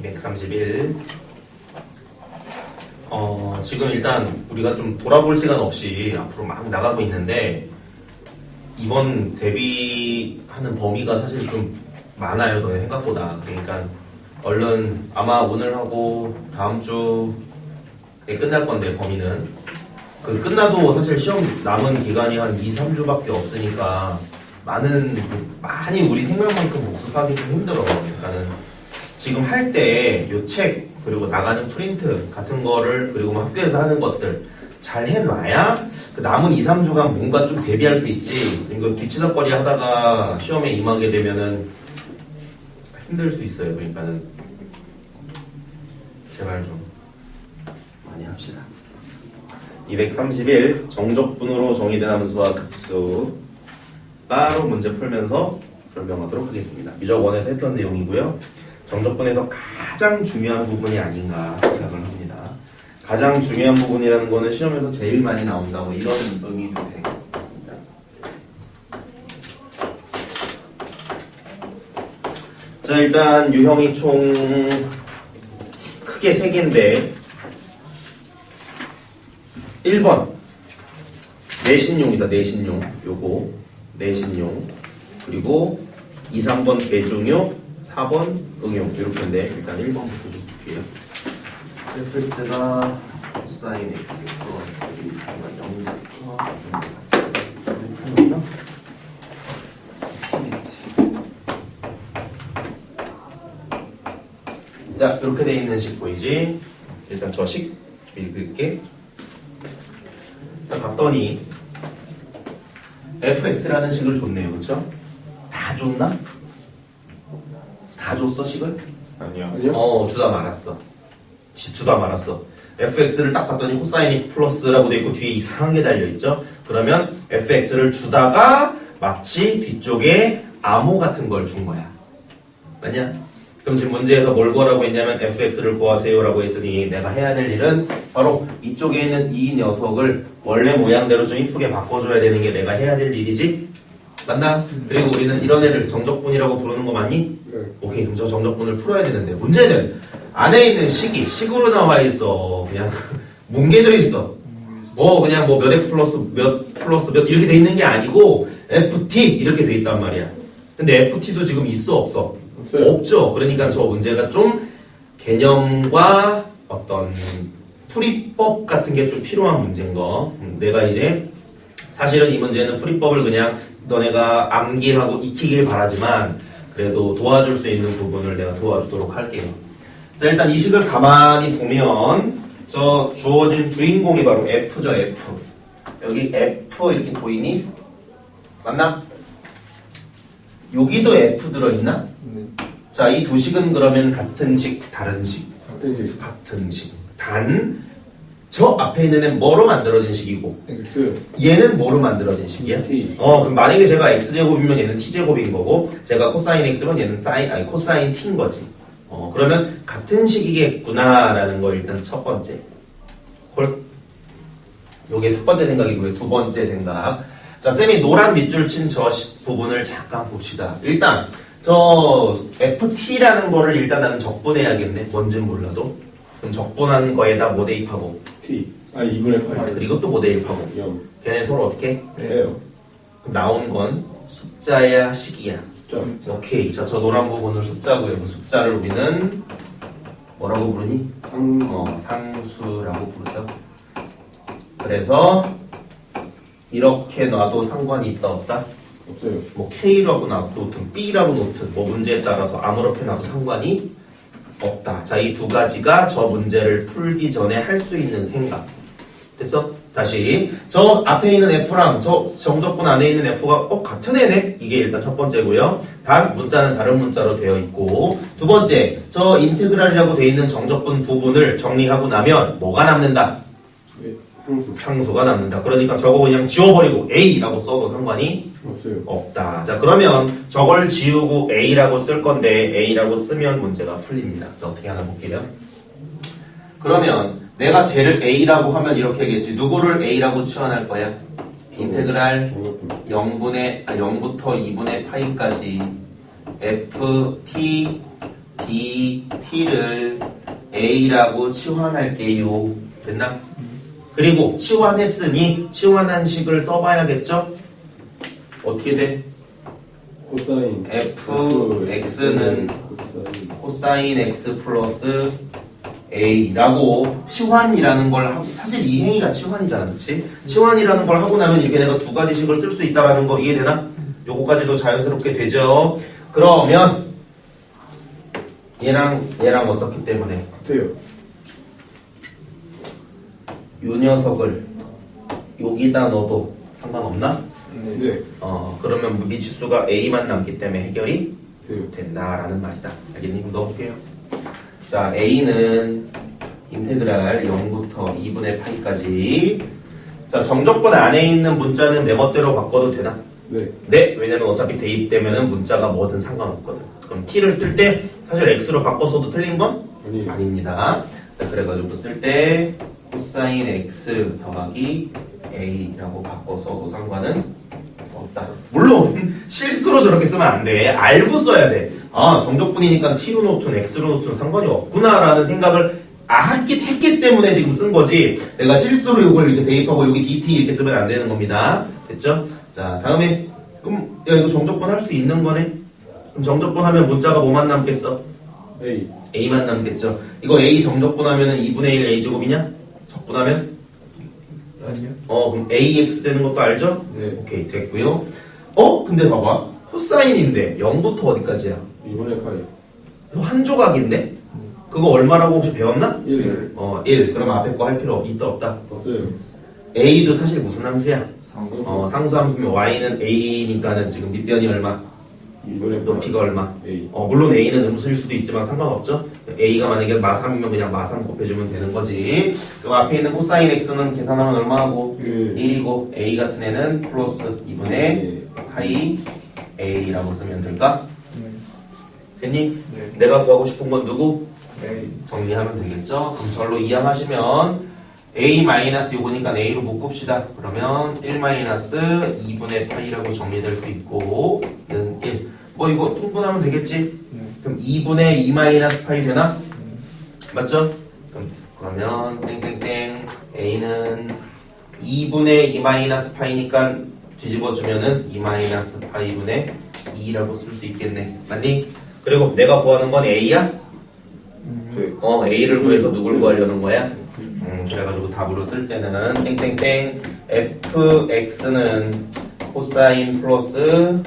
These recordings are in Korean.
231. 지금 일단 우리가 좀 돌아볼 시간 없이 앞으로 막 나가고 있는데 이번 대비하는 범위가 사실 좀 많아요. 너네 생각보다. 그러니까 얼른 아마 오늘 하고 다음 주에 끝날 건데 범위는 그 끝나도 사실 시험 남은 기간이 한 2, 3주밖에 없으니까 많이 우리 생각만큼 복습하기 좀 힘들어. 그러니까는 지금 할 때 요 책 그리고 나가는 프린트 같은 거를 그리고 뭐 학교에서 하는 것들 잘 해놔야 그 남은 2, 3주간 뭔가 좀 대비할 수 있지. 이거 뒤치다거리 하다가 시험에 임하게 되면은 힘들 수 있어요. 그러니까는 제발 좀 많이 합시다. 231 정적분으로 정의된 함수와 급수 따로 문제 풀면서 설명하도록 하겠습니다. 미적 1에서 했던 내용이고요. 정적분에서 가장 중요한 부분이 아닌가 생각을 합니다. 가장 중요한 부분이라는 거는 시험에서 제일 많이 나온다고 이런 의미도 되겠습니다. 자, 일단 유형이 총 크게 3개인데 1번 내신용이다. 내신용 요거 내신용 그리고 2, 3번 대중용 4번 응용 이렇게인데 일단 1번부터 좀 볼게요. fx가 코사인 x 플러스 1부터 0부터 자 이렇게 돼 있는 식 보이지? 일단 저 식 좀 읽을게. 자 봤더니 fx라는 식을 줬네요. 그쵸? 다 줬나? 다 줬어 식을? 아니요. 주다 말았어. 주다 말았어. fx를 딱 봤더니 코사인 x 플러스라고 돼 있고 뒤에 이상한 게 달려 있죠. 그러면 fx를 주다가 마치 뒤쪽에 암호 같은 걸 준 거야. 맞냐? 그럼 지금 문제에서 뭘 구하라고 했냐면 fx를 구하세요라고 했으니 내가 해야 될 일은 바로 이쪽에 있는 이 녀석을 원래 모양대로 좀 이쁘게 바꿔줘야 되는 게 내가 해야 될 일이지. 맞나? 그리고 우리는 이런 애를 정적분이라고 부르는 거 맞니? 네. 오케이, 그럼 저 정적분을 풀어야 되는데 문제는 안에 있는 식으로 나와 있어. 그냥 뭉개져 있어. 그냥 뭐 몇 x 플러스 몇 이렇게 돼 있는 게 아니고 ft 이렇게 돼 있단 말이야. 근데 ft도 지금 있어 없어? 없어요. 없죠. 그러니까 저 문제가 좀 개념과 어떤 풀이법 같은 게 좀 필요한 문제인 거. 내가 이제 사실은 이 문제는 풀이법을 그냥 너네가 암기하고 익히길 바라지만 그래도 도와줄 수 있는 부분을 내가 도와주도록 할게요. 자, 일단 이 식을 가만히 보면 저 주어진 주인공이 바로 F죠. F. 여기 F 이렇게 보이니? 맞나? 여기도 F 들어있나? 네. 자, 이 두 식은 그러면 같은 식, 다른 식? 같은 식. 같은 식. 단, 저 앞에 있는 애는 뭐로 만들어진 식이고 X. 얘는 뭐로 만들어진 식이야? T. 그럼 만약에 제가 x제곱이면 얘는 t제곱인 거고 제가 코사인 x면 얘는 코사인 t인 거지. 그러면 같은 식이겠구나라는 거 일단 첫 번째. 요게 첫 번째 생각이고요. 두 번째 생각. 자, 쌤이 노란 밑줄 친 저 부분을 잠깐 봅시다. 일단 저 ft라는 거를 일단 나는 적분해야겠네. 뭔진 몰라도. 그럼 적분한 거에다 뭐 대입하고 T. 2분의 8. 그리고 또 뭐 대입하고 0. 걔네 서로 어떻게? 빼요. 그럼 나온 건 숫자야 식이야. 점. 오케이. 자, 저 노란 부분을 숫자고요. 그 숫자를 우리는 뭐라고 부르니? 상수라고 부르죠. 그래서 이렇게 놔도 상관이 있다 없다? 없어요. 뭐 K라고 놓든 B라고 놓든 뭐 문제에 따라서 아무렇게 놔도 상관이 없다. 자, 이 두 가지가 저 문제를 풀기 전에 할 수 있는 생각. 됐어? 다시 저 앞에 있는 F랑 저 정적분 안에 있는 F가 같은 애네? 이게 일단 첫 번째고요. 단 문자는 다른 문자로 되어 있고 두 번째 저 인테그랄이라고 되어 있는 정적분 부분을 정리하고 나면 뭐가 남는다? 네. 상수. 상수가 남는다. 그러니까 저거 그냥 지워버리고 A라고 써도 상관이 없어요. 없다. 자, 그러면 저걸 지우고 A라고 쓸 건데 A라고 쓰면 문제가 풀립니다. 자, 어떻게 하나 볼게요. 그러면 내가 쟤를 A라고 하면 이렇게 하겠지. 누구를 A라고 치환할 거야? 인테그랄 정적분. 0부터 2분의 파이까지 ft dt를 a라고 치환할게요. 됐나? 그리고 치환했으니 치환한 식을 써봐야겠죠? 어떻게 돼? 코사인 fx는 코사인 코사인 x 플러스 a라고 치환이라는 걸 하고, 사실 이 행위가 치환이잖아, 그치? 치환이라는 걸 하고 나면 이렇게 내가 두 가지 식을 쓸 수 있다라는 거 이해되나? 요거까지도 자연스럽게 되죠. 그러면 얘랑 어떻기 때문에 같아요. 요 녀석을 여기다 넣어도 상관없나? 네. 그러면 미지수가 a만 남기 때문에 해결이 돼요. 된다라는 말이다. 알겠니? 그럼 넣어볼게요. 자, a는 인테그랄 0부터 2분의 파이까지. 자, 정적분 안에 있는 문자는 내 멋대로 바꿔도 되나? 네. 네, 왜냐면 어차피 대입되면은 문자가 뭐든 상관없거든. 그럼 t를 쓸 때 사실 x로 바꿨어도 틀린 건 아니. 아닙니다. 자, 그래가지고 쓸 때 코사인 x 더하기 a라고 바꿔서도 상관은 없다. 물론 실수로 저렇게 쓰면 안 돼. 알고 써야 돼. 아, 정적분이니까 t로 놓든 x로 놓든 상관이 없구나라는 생각을 했기 때문에 지금 쓴 거지. 내가 실수로 이걸 이렇게 대입하고 여기 dt 이렇게 쓰면 안 되는 겁니다. 됐죠? 자, 다음에 그럼 야, 이거 정적분 할 수 있는 거네. 그럼 정적분 하면 문자가 뭐만 남겠어? A. a만 남겠죠. 이거 a 정적분 하면은 2분의 1 a 제곱이냐? 적분하면? 아니요. 그럼 ax 되는 것도 알죠? 네. 오케이, 됐고요. 근데 봐봐. 코사인인데 0부터 어디까지야? 2분의 파이. 이거 한 조각인데? 그거 얼마라고 혹시 배웠나? 1. 1. 그럼 앞에 거 할 필요 있다 없다? 없어요. a도 사실 무슨 함수야? 상수. 상수함수면 y는 a니까는 지금 밑변이 얼마? 2분의 높이가 얼마? A. 물론 a는 음수일 수도 있지만 상관없죠. a가 만약에 마3이면 그냥 마3 곱해주면 되는 거지. 그럼 앞에 있는 코사인 x는 계산하면 얼마하고? 1이고 a 같은 애는 플러스 2분의 파이 a라고 쓰면 될까? 네. 됐니? 네. 내가 구하고 싶은 건 누구? A. 정리하면 되겠죠? 그럼 절로 이항하시면 a 마이너스 요거니까 a로 묶읍시다. 그러면 1 마이너스 2분의 파이라고 정리될 수 있고 는 1. 뭐 이거 통분하면 되겠지? 네. 그럼 2분의 2 마이너스 파이 되나? 맞죠? 그러면 땡땡땡 a는 2분의 2 마이너스 파이니까 뒤집어주면은 2 마이너스 파이분의 2라고 쓸 수 있겠네. 맞니? 그리고 내가 구하는 건 a야? 네. a를 구해서 누굴 구하려는 거야? 그래가지고 답으로 쓸 때는 땡땡땡 fx는 코사인 플러스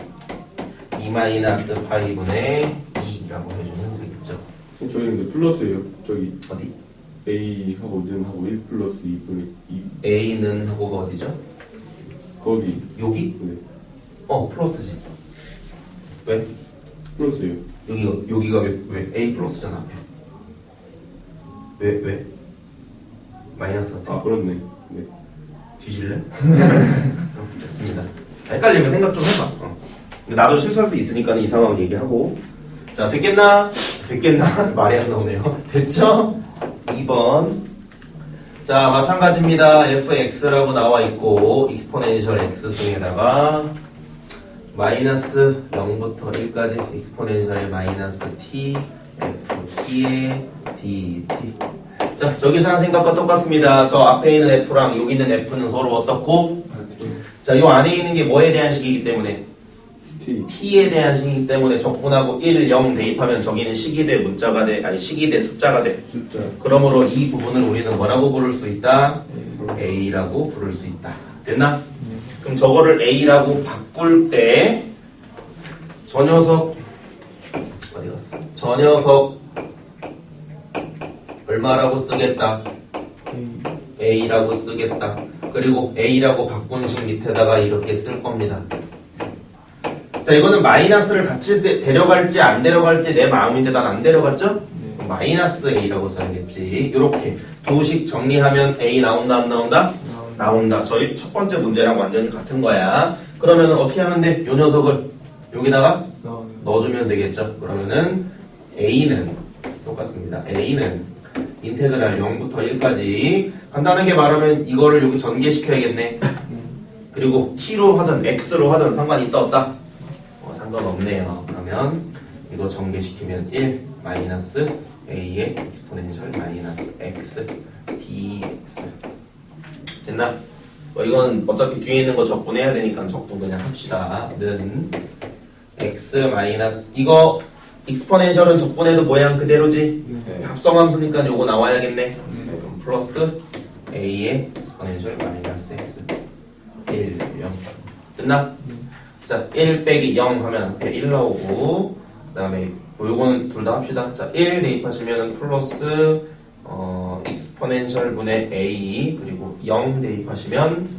2 마이너스 파이분의 2라고 해주면 되겠죠. 저희 근데 플러스예요. 저기 어디? A하고 는하고 1 플러스 2분의 2. a는 하고가 어디죠? 거기. 여기? 네. 플러스지. 왜? 플러스예요. 여기가 왜 a 플러스잖아. 왜? 마이너스 같아. 그렇네. 네. 뒤질래? 됐습니다. 헷갈리면 생각 좀 해봐. 나도 실수할 수 있으니까 이 상황 얘기하고. 자, 됐겠나? 말이 안 나오네요. 됐죠? 2번. 자, 마찬가지입니다. fx라고 나와 있고 익스포넨셜 x승에다가 마이너스 0부터 1까지 익스포넨셜의 마이너스 t ft의 dt. 자, 저기서 한 생각과 똑같습니다. 저 앞에 있는 f랑 여기 있는 f는 서로 어떻고? 자, 요 안에 있는 게 뭐에 대한 식이기 때문에? T. t에 대한 식이기 때문에 적분하고 1, 0 대입하면 저기는 식이 돼 문자가 돼, 아니 식이 돼 숫자가 돼. 숫자. 그러므로 이 부분을 우리는 뭐라고 부를 수 있다? A. a라고 부를 수 있다. 됐나? 그럼 저거를 a라고 바꿀 때 저 녀석 어디 갔어? 저 녀석 얼마라고 쓰겠다? A. a라고 쓰겠다. 그리고 a라고 바꾼 식 밑에다가 이렇게 쓸 겁니다. 자, 이거는 마이너스를 같이 데려갈지 안 데려갈지 내 마음인데 난 안 데려갔죠? 네. 마이너스 a라고 써야겠지. 이렇게 두 식 정리하면 a 나온다 안 나온다? 나온다. 저희 첫 번째 문제랑 완전히 같은 거야. 그러면 어떻게 하면 돼? 요 녀석을 여기다가 넣어주면 되겠죠. 그러면은 a는 똑같습니다. a는 인테그랄 0부터 1까지 간단하게 말하면 이거를 여기 전개시켜야겠네. 그리고 t로 하든 x로 하든 상관이 있다 없다? 상관없네요. 그러면 이거 전개시키면 1 마이너스 a의 exponential 마이너스 x dx 됐나? 이건 어차피 뒤에 있는 거 적분해야 되니까 적분 그냥 합시다. 는 x 마이너스 이거 exponential은 적분해도 모양 그대로지? 네. 합성함수니까 요거 나와야겠네. 그럼 플러스 a의 exponential 마이너스 x 1 0 됐나? 자, 1 빼기 0 하면 앞에 1 나오고 그 다음에 요거는 둘 다 합시다. 자, 1 대입하시면 플러스 exponential 분의 a 그리고 0 대입하시면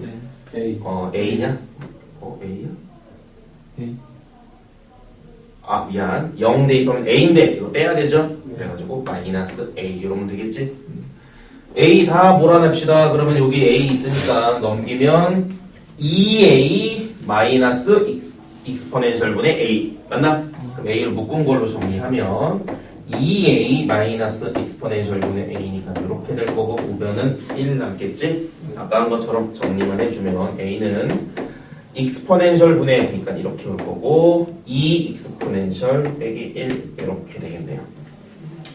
네. A. a냐? a야? A. 아 미안 0 대입하면 a인데 이거 빼야 되죠? 그래가지고 마이너스 a 이러면 되겠지? a 다 몰아냅시다. 그러면 여기 a 있으니까 넘기면 2a 마이너스 exponential 분의 a 맞나? 그럼 a를 묶은 걸로 정리하면 2a 마이너스 exponential 분의 a니까 이렇게 될 거고 우변은 1 남겠지? 아까 한 것처럼 정리만 해주면 a는 exponential 분의 그러니까 이렇게 올 거고 2 exponential 빼기 1 이렇게 되겠네요.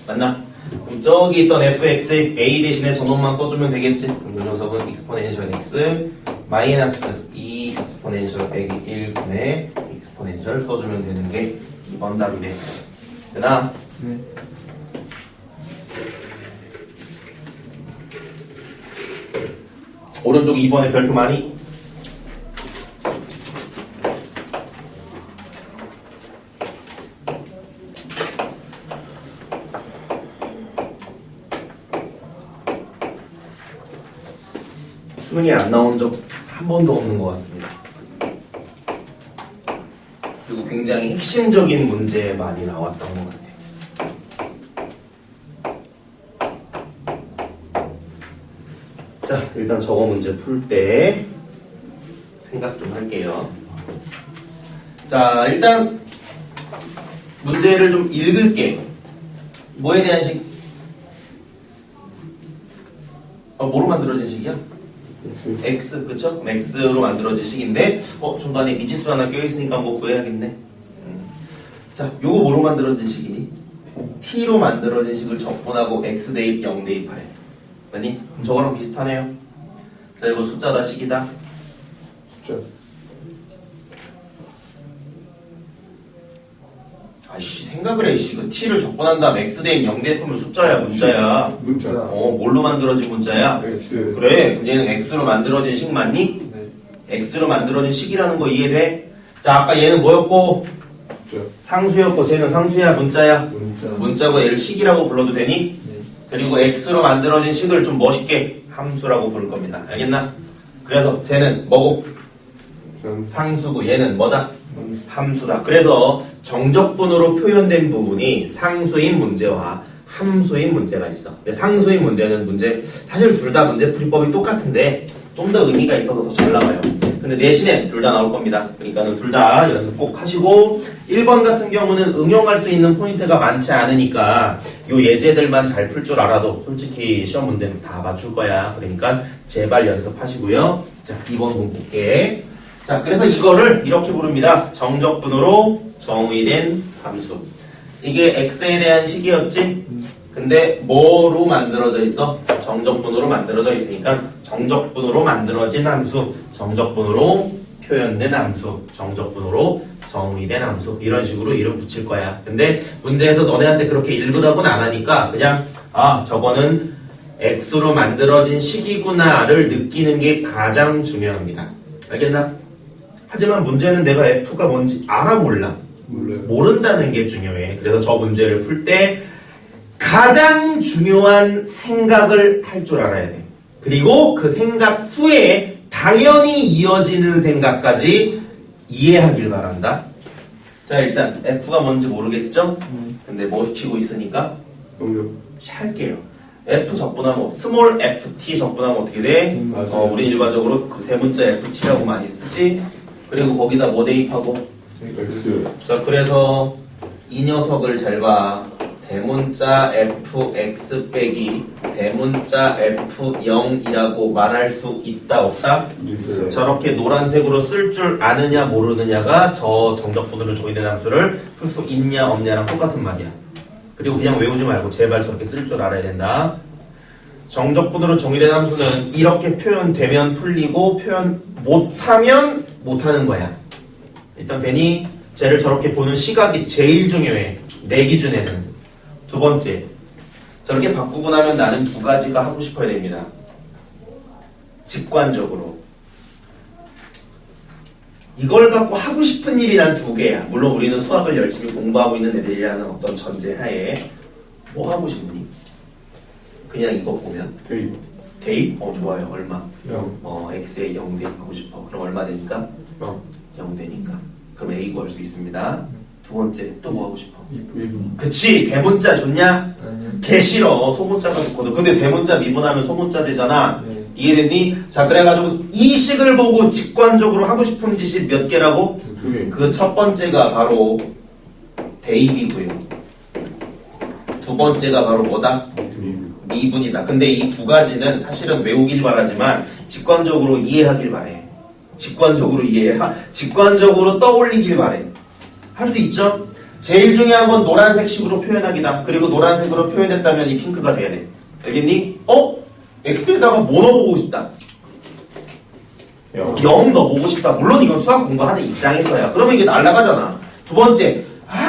맞나? 그럼 저기 있던 fx a 대신에 저놈만 써주면 되겠지? 그럼 이 녀석은 exponential x 마이너스 2 exponential 빼기 1 분의 exponential 써주면 되는 게 2번 답이네. 되나? 네. 오른쪽 2번에 별표 많이? 수능에 안 나온 적 한 번도 없는 것 같습니다. 그리고 굉장히 핵심적인 문제 많이 나왔던 것 같아요. 자, 일단 저거 문제 풀 때 생각 좀 할게요. 자, 일단 문제를 좀 읽을게. 뭐에 대한 식? 뭐로 만들어진 식이야? x, 그쵸? 그럼 x로 만들어진 식인데 중간에 미지수 하나 껴있으니까 뭐 구해야겠네. 자, 요거 뭐로 만들어진 식이니? t로 만들어진 식을 적분하고 x 대입 0 대입하래. 맞니? 저거랑 비슷하네요. 자, 이거 숫자다 식이다. 숫자. 아이씨 생각을 해. 이거 t를 적분한 다음 x 대입 0 대입하면 숫자야 문자야. 문자. 뭘로 만들어진 문자야? X. 그래, 얘는 x로 만들어진 식 맞니? 네. x로 만들어진 식이라는 거 이해돼? 자, 아까 얘는 뭐였고? 숫자. 상수였고 쟤는 상수야 문자야? 문자. 문자고 얘를 식이라고 불러도 되니? 네. 그리고 x로 만들어진 식을 좀 멋있게 함수라고 부를 겁니다. 알겠나? 그래서 쟤는 뭐고? 상수고 얘는 뭐다? 함수다. 그래서 정적분으로 표현된 부분이 상수인 문제와 함수인 문제가 있어. 근데 상수인 문제는 사실 둘 다 문제 풀이법이 똑같은데 좀 더 의미가 있어서 더 잘 나와요. 근데 내신에 둘 다 나올 겁니다. 그러니까는 둘 다 연습 꼭 하시고 1번 같은 경우는 응용할 수 있는 포인트가 많지 않으니까 요 예제들만 잘 풀 줄 알아도 솔직히 시험 문제는 다 맞출 거야. 그러니까 제발 연습하시고요. 자, 2번 문 볼게. 자, 그래서 이거를 이렇게 부릅니다. 정적분으로 정의된 함수. 이게 x에 대한 식이었지? 근데 뭐로 만들어져 있어? 정적분으로 만들어져 있으니까 정적분으로 만들어진 함수, 정적분으로 표현된 함수, 정적분으로 정의된 함수 이런 식으로 이름 붙일 거야. 근데 문제에서 너네한테 그렇게 읽으라고는 안 하니까 그냥 저거는 x로 만들어진 식이구나를 느끼는 게 가장 중요합니다. 알겠나? 하지만 문제는 내가 f가 뭔지 알아 몰라? 몰라요. 모른다는 게 중요해. 그래서 저 문제를 풀 때 가장 중요한 생각을 할 줄 알아야 돼. 그리고 그 생각 후에 당연히 이어지는 생각까지 이해하길 바란다. 자, 일단 f가 뭔지 모르겠죠? 근데 뭐 시키고 있으니까 넘겨. 할게요. f 적분하면 스몰 ft 적분하면 어떻게 돼? 맞아요. 우리 일반적으로 그 대문자 ft라고 많이 쓰지. 그리고 거기다 뭐 대입하고 X. 자, 그래서 이 녀석을 잘 봐. 대문자 fx 빼기 대문자 f0이라고 말할 수 있다 없다? 있어요. 저렇게 노란색으로 쓸 줄 아느냐 모르느냐가 저 정적분으로 조이된 함수를 풀 수 있냐 없냐랑 똑같은 말이야. 그리고 그냥 외우지 말고 제발 저렇게 쓸 줄 알아야 된다. 정적분으로 정의된 함수는 이렇게 표현되면 풀리고 표현 못하면 못하는 거야. 일단 괜히 쟤를 저렇게 보는 시각이 제일 중요해. 내 기준에는. 두 번째, 저렇게 바꾸고 나면 나는 두 가지가 하고 싶어야 됩니다. 직관적으로. 이걸 갖고 하고 싶은 일이 난 두 개야. 물론 우리는 수학을 열심히 공부하고 있는 애들이라는 어떤 전제하에 뭐 하고 싶니? 그냥 이거 보면 대입. 대입? 좋아요. 얼마? 0. x에 0 대입하고 싶어. 그럼 얼마 되니까? 0 되니까. 그럼 a 구할 수 있습니다. 두 번째, 또 뭐 하고 싶어? 1. 그치, 대문자 좋냐? 아니요. 개 싫어. 소문자가 좋거든. 근데 대문자 미분하면 소문자 되잖아. 네. 이해됐니? 자, 그래가지고 이 식을 보고 직관적으로 하고 싶은 짓이 몇 개라고? 2개. 그 첫 번째가 바로 대입이고요. 두 번째가 바로 뭐다? 미분이다. 근데 이 두 가지는 사실은 외우길 바라지만 직관적으로 이해하길 바래. 직관적으로 이해해라. 직관적으로 떠올리길 바래. 할 수 있죠? 제일 중요한 건 노란색 식으로 표현하기다. 그리고 노란색으로 표현했다면 이 핑크가 돼야 돼. 알겠니? X에다가 뭐 넣어보고 싶다? 0 넣어보고 싶다. 물론 이건 수학 공부하는 입장에서야. 그러면 이게 날아가잖아. 두 번째,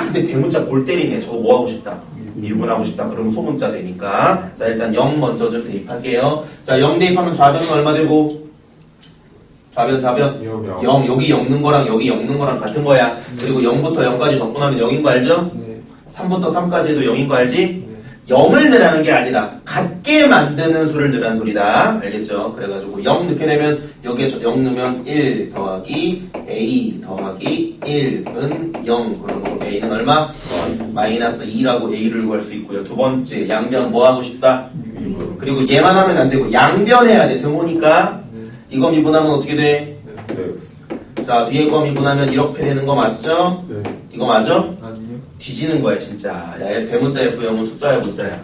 근데 대문자 골 때리네. 저거 뭐 하고 싶다? 미분하고 싶다. 그러면 소문자 되니까. 자, 일단 0 먼저 좀 대입할게요. 자, 0 대입하면 좌변은 얼마 되고? 좌변. 0. 여기 엮는 거랑 여기 엮는 거랑 같은 거야. 그리고 0부터 0까지 적분하면 0인 거 알죠? 네. 3부터 3까지도 0인 거 알지? 네. 0을 넣으라는 게 아니라 같게 만드는 수를 넣으라는 소리다. 알겠죠? 그래가지고 0 넣게 되면 여기에 0 넣으면 1 더하기 a 더하기 1은 0. 그러면 a는 얼마? 마이너스 2라고 a를 구할 수 있고요. 두 번째, 양변 뭐 하고 싶다? 그리고 얘만 하면 안 되고 양변해야 돼. 등호니까. 이거 미분하면 어떻게 돼? 자, 뒤에 거 미분하면 이렇게 되는 거 맞죠? 네. 이거 맞아? 아니요. 뒤지는 거야 진짜. 야, 배문자 F0은 숫자야 문자야.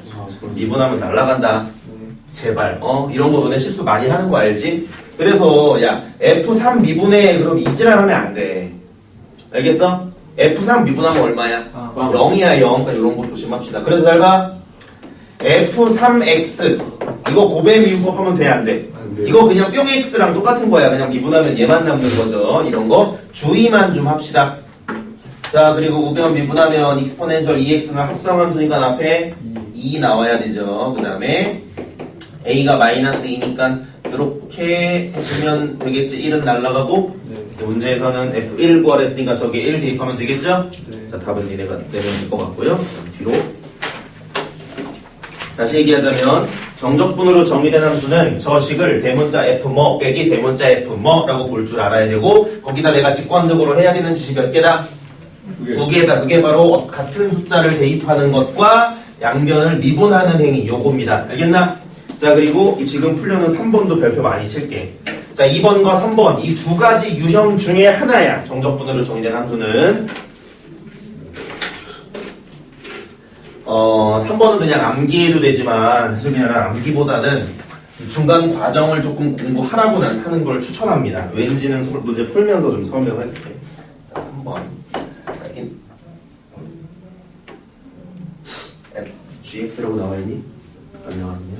미분하면 날라간다. 네. 제발. 이런 거 너네 실수 많이 하는 거 알지? 그래서 야 F3 미분해. 그럼 이지랄하면 안 돼. 알겠어? F3 미분하면 얼마야? 0이야 0. 그러니까 이런 거 조심합시다. 그래서 잘 봐. F3x 이거 고배 미분법 하면 돼 안 돼? 안 돼요. 이거 그냥 뿅 x랑 똑같은 거야. 그냥 미분하면 얘만 남는 거죠. 이런 거 주의만 좀 합시다. 자, 그리고 우변 미분하면 익스포넨셜 2x는 합성함수니까 앞에 2 나와야 되죠. 그 다음에 a가 마이너스 2니까 이렇게 해주면 되겠지. 1은 날라가고 네. 문제에서는 f1 구하랬으니까 저기에 1 대입하면 되겠죠? 네. 자, 답은 니네가 내면 될 것 같고요. 뒤로 다시 얘기하자면 정적분으로 정의된 함수는 저 식을 대문자 f 뭐 빼기 대문자 f 뭐라고 볼 줄 알아야 되고 거기다 내가 직관적으로 해야 되는 지시 몇 개다? 두 개다. 그게 바로 같은 숫자를 대입하는 것과 양변을 미분하는 행위 요겁니다. 알겠나? 자, 그리고 지금 풀려는 3번도 별표 많이 칠게. 자, 2번과 3번 이 두 가지 유형 중에 하나야. 정적분으로 정의된 함수는 3번은 그냥 암기해도 되지만 사실 그냥 암기보다는 중간 과정을 조금 공부하라고 난 하는 걸 추천합니다. 왠지는 문제 풀면서 좀 설명할게. 3번 gx라고 나와있니? 안 나왔냐?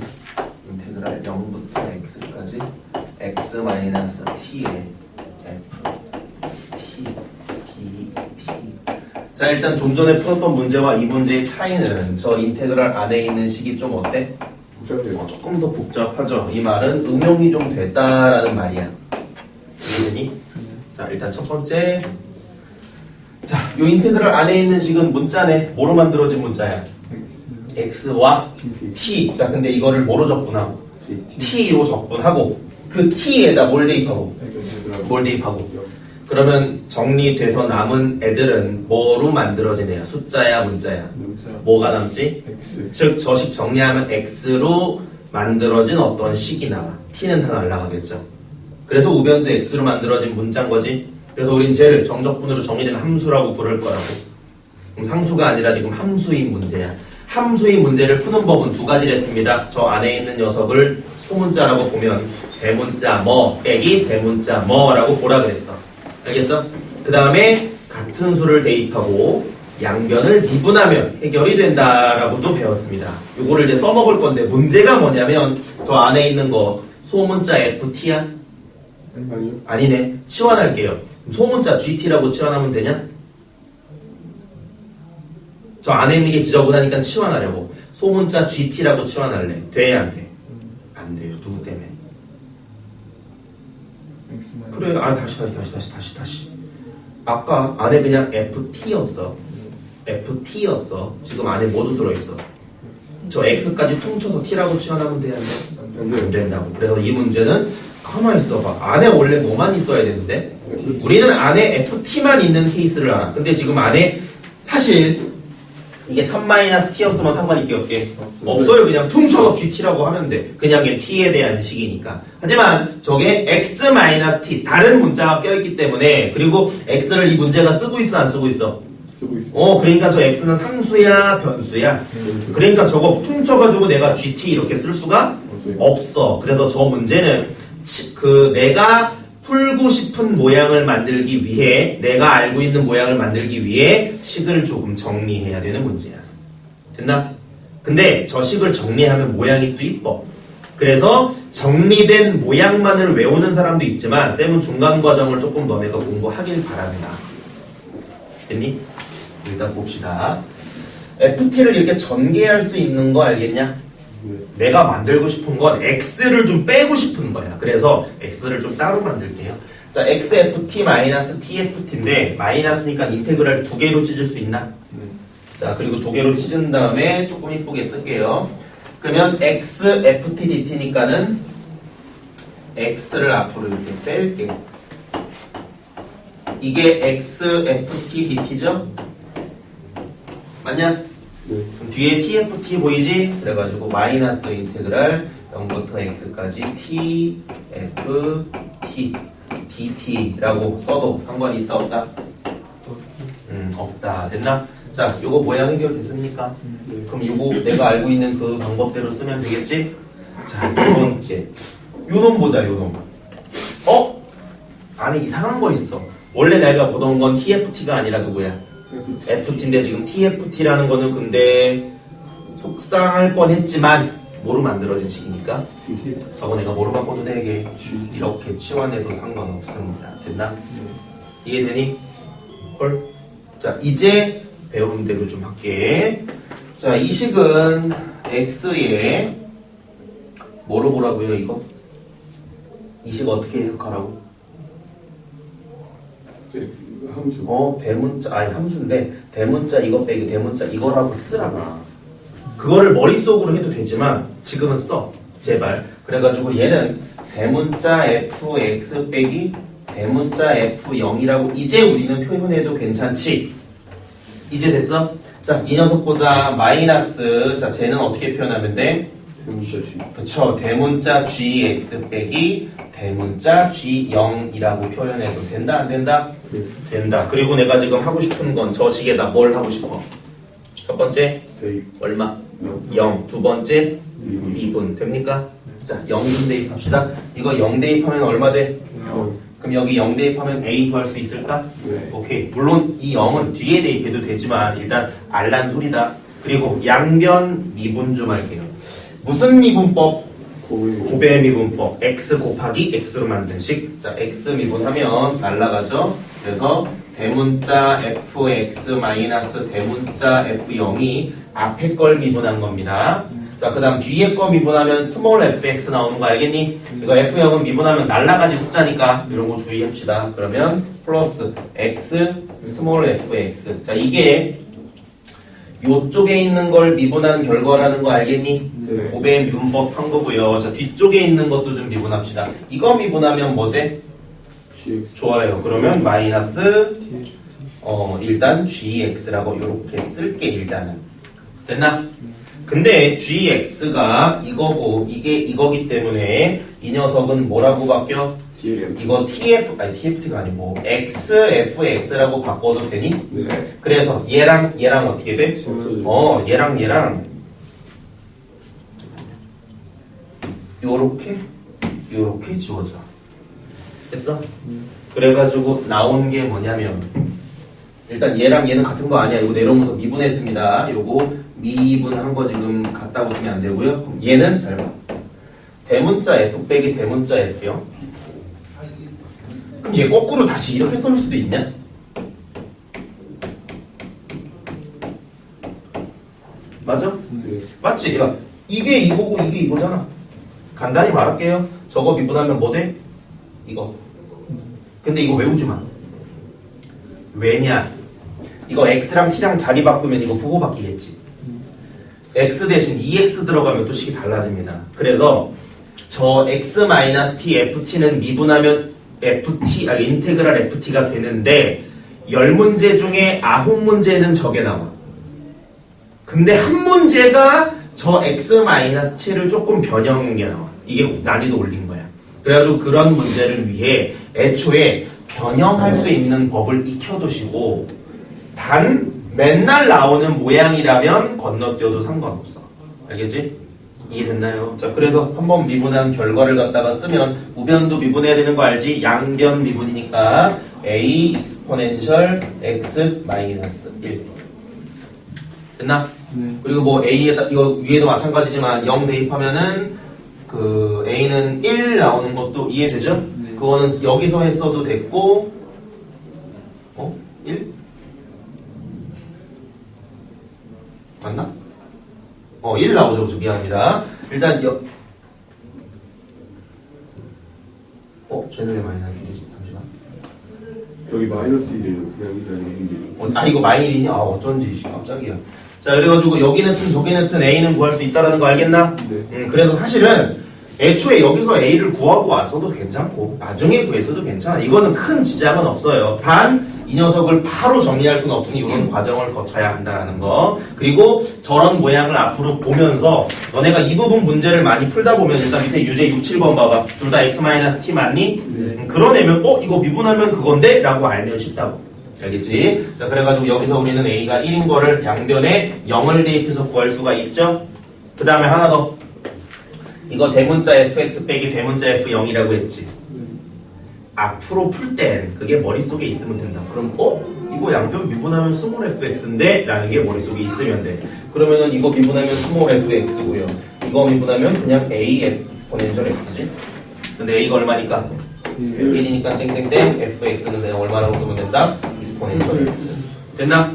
인테그랄 0부터 x까지 x 마이너스 t에 f t d t. 자, 일단 좀 전에 풀었던 문제와 이 문제의 차이는 저 인테그랄 안에 있는 식이 좀 어때? 복잡해요. 조금 더 복잡하죠. 이 말은 응용이 좀 됐다라는 말이야. 이해되니? 자, 일단 첫 번째. 자, 요 인테그랄 안에 있는 식은 문자네. 뭐로 만들어진 문자야? x와 t. 자, 근데 이거를 뭐로 적분하고? t로 적분하고 그 t에다 뭘 대입하고? 뭘 대입하고? 그러면 정리돼서 남은 애들은 뭐로 만들어진 애야? 숫자야, 문자야? 뭐가 남지? X. 즉, 저 식 정리하면 x로 만들어진 어떤 식이 나와. t는 다 날라가겠죠. 그래서 우변도 x로 만들어진 문자인 거지. 그래서 우린 쟤를 정적분으로 정의된 함수라고 부를 거라고. 그럼 상수가 아니라 지금 함수인 문제야. 함수의 문제를 푸는 법은 두 가지를 했습니다. 저 안에 있는 녀석을 소문자라고 보면 대문자 뭐 빼기 대문자 뭐라고 보라 그랬어. 알겠어? 그 다음에 같은 수를 대입하고 양변을 미분하면 해결이 된다라고도 배웠습니다. 요거를 이제 써먹을 건데 문제가 뭐냐면 저 안에 있는 거 소문자 FT야? 아니요. 아니네. 치환할게요. 소문자 GT라고 치환하면 되냐? 저 안에 있는 게 지저분하니까 치환하려고. 소문자 GT라고 치환할래. 돼? 안 돼? 안 돼요. 누구 때문에? X만. 그래. 아, 다시. 아까 안에 그냥 FT였어. FT였어. 지금 안에 뭐도 들어있어. 저 X까지 퉁쳐서 T라고 치환하면 돼? 안 돼? 안 된다고. 그래서 이 문제는 가만히 있어봐. 안에 원래 뭐만 있어야 되는데? 우리는 안에 FT만 있는 케이스를 알아. 근데 지금 안에 사실 이게 3-T였으면 상관이 없게 없어요. 그냥 퉁쳐서 GT라고 하면 돼. 그냥 얘 T에 대한 식이니까. 하지만 저게 X-T 다른 문자가 껴있기 때문에 그리고 X를 이 문제가 쓰고 있어 안 쓰고 있어? 쓰고 있어요. 그러니까 저 X는 상수야 변수야? 그러니까 저거 퉁쳐가지고 내가 GT 이렇게 쓸 수가 없어. 그래서 저 문제는 내가 풀고 싶은 모양을 만들기 위해 내가 알고 있는 모양을 만들기 위해 식을 조금 정리해야 되는 문제야. 됐나? 근데 저 식을 정리하면 모양이 또 이뻐. 그래서 정리된 모양만을 외우는 사람도 있지만 쌤은 중간 과정을 조금 너네가 공부하길 바랍니다. 됐니? 일단 봅시다. FT를 이렇게 전개할 수 있는 거 알겠냐? 내가 만들고 싶은 건 X를 좀 빼고 싶은 거야. 그래서 X를 좀 따로 만들게요. 자, XFT-TFT인데 마이너스니까 인테그랄 두 개로 찢을 수 있나? 네. 자, 그리고 두 개로 찢은 다음에 조금 이쁘게 쓸게요. 그러면 XFTDT니까는 X를 앞으로 이렇게 뺄게. 이게 XFTDT죠? 맞냐? 네. 그럼 뒤에 TFT 보이지? 그래가지고 마이너스 인테그랄 0부터 x까지 TFT DT라고 써도 상관이 있다 없다? 없다. 됐나? 자, 요거 모양 해결됐습니까? 그럼 요거 내가 알고 있는 그 방법대로 쓰면 되겠지? 자, 두 번째 요놈 보자. 요놈. 안에 이상한 거 있어. 원래 내가 보던 건 TFT가 아니라 누구야? FT인데 지금 TFT라는 거는 근데 속상할 뻔했지만 뭐로 만들어진 식이니까 저거 내가 뭐로 바꿔도 되게 이렇게 치환해도 상관없습니다. 됐나? 이해되니? 콜? 자, 이제 배운 대로 좀 할게. 자, 이 식은 X에 뭐로 보라고요 이거? 이 식 어떻게 해석하라고? 함수. 대문자, 아니 함수인데 대문자 이거 빼기 대문자 이거라고 쓰라고. 그거를 머릿속으로 해도 되지만 지금은 써. 제발. 그래가지고 얘는 대문자 fx 빼기 대문자 f0이라고 이제 우리는 표현해도 괜찮지? 이제 됐어? 자, 이 녀석보다 마이너스. 자, 쟤는 어떻게 표현하면 돼? 대문자 G. 그쵸. 대문자 gx 빼기 대문자 g0이라고 표현해도 된다 안 된다? 네. 된다. 그리고 내가 지금 하고 싶은 건 저 식에다 뭘 하고 싶어? 첫 번째 대입. 얼마? 0. 0. 두 번째 2분. 2분. 됩니까? 자, 0분 대입합시다. 이거 0 대입하면 얼마 돼? 0. 그럼 여기 0 대입하면 A 구할 수 있을까? 네. 오케이. 물론 이 0은 뒤에 대입해도 되지만 일단 알란 소리다. 그리고 양변 미분 좀 할게요. 무슨 미분법? 고배 미분법. x 곱하기 x로 만든 식. 자, x 미분하면 날라가죠. 그래서 대문자 fx 마이너스 대문자 f0이 앞에 걸 미분한 겁니다. 자, 그 다음 뒤에 거 미분하면 스몰 fx 나오는 거 알겠니? 이거 f0은 미분하면 날라가지 숫자니까 이런 거 주의합시다. 그러면 플러스 x 스몰 fx. 자, 이게 요쪽에 있는 걸 미분한 결과라는 거 알겠니? 네. 고배 미분법 한 거고요. 자, 뒤쪽에 있는 것도 좀 미분합시다. 이거 미분하면 뭐 돼? GX. 좋아요. 그러면 마이너스 일단 gx라고 이렇게 쓸게. 일단은 됐나? 근데 gx가 이거고 이게 이거기 때문에 이 녀석은 뭐라고 바뀌어? TF. 이거 TFT가 아니고 XFX라고 바꿔도 되니? 네. 그래서 얘랑 어떻게 돼? 없어져요. 얘랑 요렇게 지워져. 됐어? 그래가지고 나온 게 뭐냐면 일단 얘랑 얘는 같은 거 아니야. 이거 내려오면서 미분했습니다. 요거 미분한 거 지금 같다고 쓰면 안 되고요. 그럼 얘는 잘 봐. 대문자 F 빼기 대문자 F요. 그럼 얘 거꾸로 다시 이렇게 쓸 수도 있냐? 맞아? 네. 맞지? 야, 이게 이거고 이게 이거잖아. 간단히 말할게요. 저거 미분하면 뭐 돼? 이거. 근데 이거 외우지 마. 왜냐? 이거 x랑 t랑 자리 바꾸면 이거 부호 바뀌겠지. x 대신 2x 들어가면 또 식이 달라집니다. 그래서 저 x-t ft는 미분하면 인테그랄 ft가 되는데 10문제 중에 9문제는 저게 나와. 근데 한 문제가 저 x-t를 조금 변형한 게 나와. 이게 난이도 올린 거야. 그래가지고 그런 문제를 위해 애초에 변형할 수 있는 법을 익혀두시고 단 맨날 나오는 모양이라면 건너뛰어도 상관없어. 알겠지? 이해됐나요? 자, 그래서 한번 미분한 결과를 갖다가 쓰면 우변도 미분해야 되는 거 알지? 양변 미분이니까 a exponential x 마이너스 1 됐나? 네. 그리고 뭐 a에다 이거 위에도 마찬가지지만 0 대입하면은 그 a는 1 나오는 것도 이해되죠? 네. 그거는 여기서 했어도 됐고 1? 맞나? 1 나오죠. 그죠? 미안합니다. 일단 쟤는 왜 마이너스 1이지? 잠시만. 저기 마이너스 1이에요. 그냥 이런 이거 마이너스이냐? 어쩐지 깜짝이야. 자, 그래가지고 여기는 튼 저기는 튼 A는 구할 수 있다라는 거 알겠나? 네. 그래서 사실은 애초에 여기서 A를 구하고 왔어도 괜찮고 나중에 구했어도 괜찮아. 이거는 큰 지장은 없어요. 단 이 녀석을 바로 정리할 수는 없으니 이런 과정을 거쳐야 한다는 거. 그리고 저런 모양을 앞으로 보면서 너네가 이 부분 문제를 많이 풀다 보면 일단 밑에 유제 6, 7번 봐봐. 둘 다 x-t 맞니? 네. 그러내면 이거 미분하면 그건데? 라고 알면 쉽다고. 알겠지? 자, 그래가지고 여기서 우리는 A가 1인 거를 양변에 0을 대입해서 구할 수가 있죠? 그 다음에 하나 더. 이거 대문자 fx 빼기 대문자 f0이라고 했지? 앞으로 풀 땐 그게 머릿속에 있으면 된다. 그럼 이거 양변 미분하면 스몰 fx인데? 라는 게 머릿속에 있으면 돼. 그러면은 이거 미분하면 스몰 fx고요. 이거 미분하면 그냥 a exponential x지? 근데 a가 얼마니까? 1이니까 땡땡땡 fx는 그냥 얼마라고 쓰면 된다? exponential x. 됐나?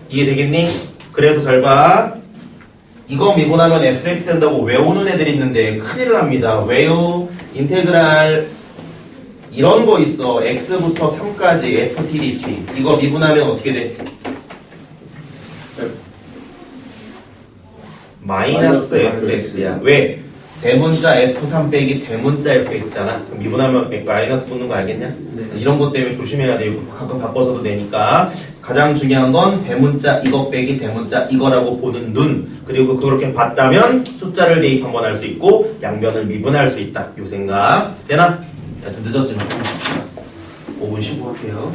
이해되겠니? 그래서 잘 봐. 이거 미분하면 fx 된다고 외우는 애들이 있는데 큰일 납니다. 왜요? 인테그랄 이런 거 있어. x부터 3까지 ft dt. 이거 미분하면 어떻게 돼? 마이너스 fx야. 왜? 대문자 f3 빼기 대문자 fx잖아. 그럼 미분하면 마이너스 붙는 거 알겠냐? 네. 이런 것 때문에 조심해야 돼요. 가끔 바꿔서도 되니까. 가장 중요한 건 대문자 이거 빼기 대문자 이거라고 보는 눈. 그리고 그렇게 봤다면 숫자를 대입 한번 할 수 있고 양변을 미분할 수 있다. 요 생각. 되나? 좀 늦었지만 5분 쉬고 할게요.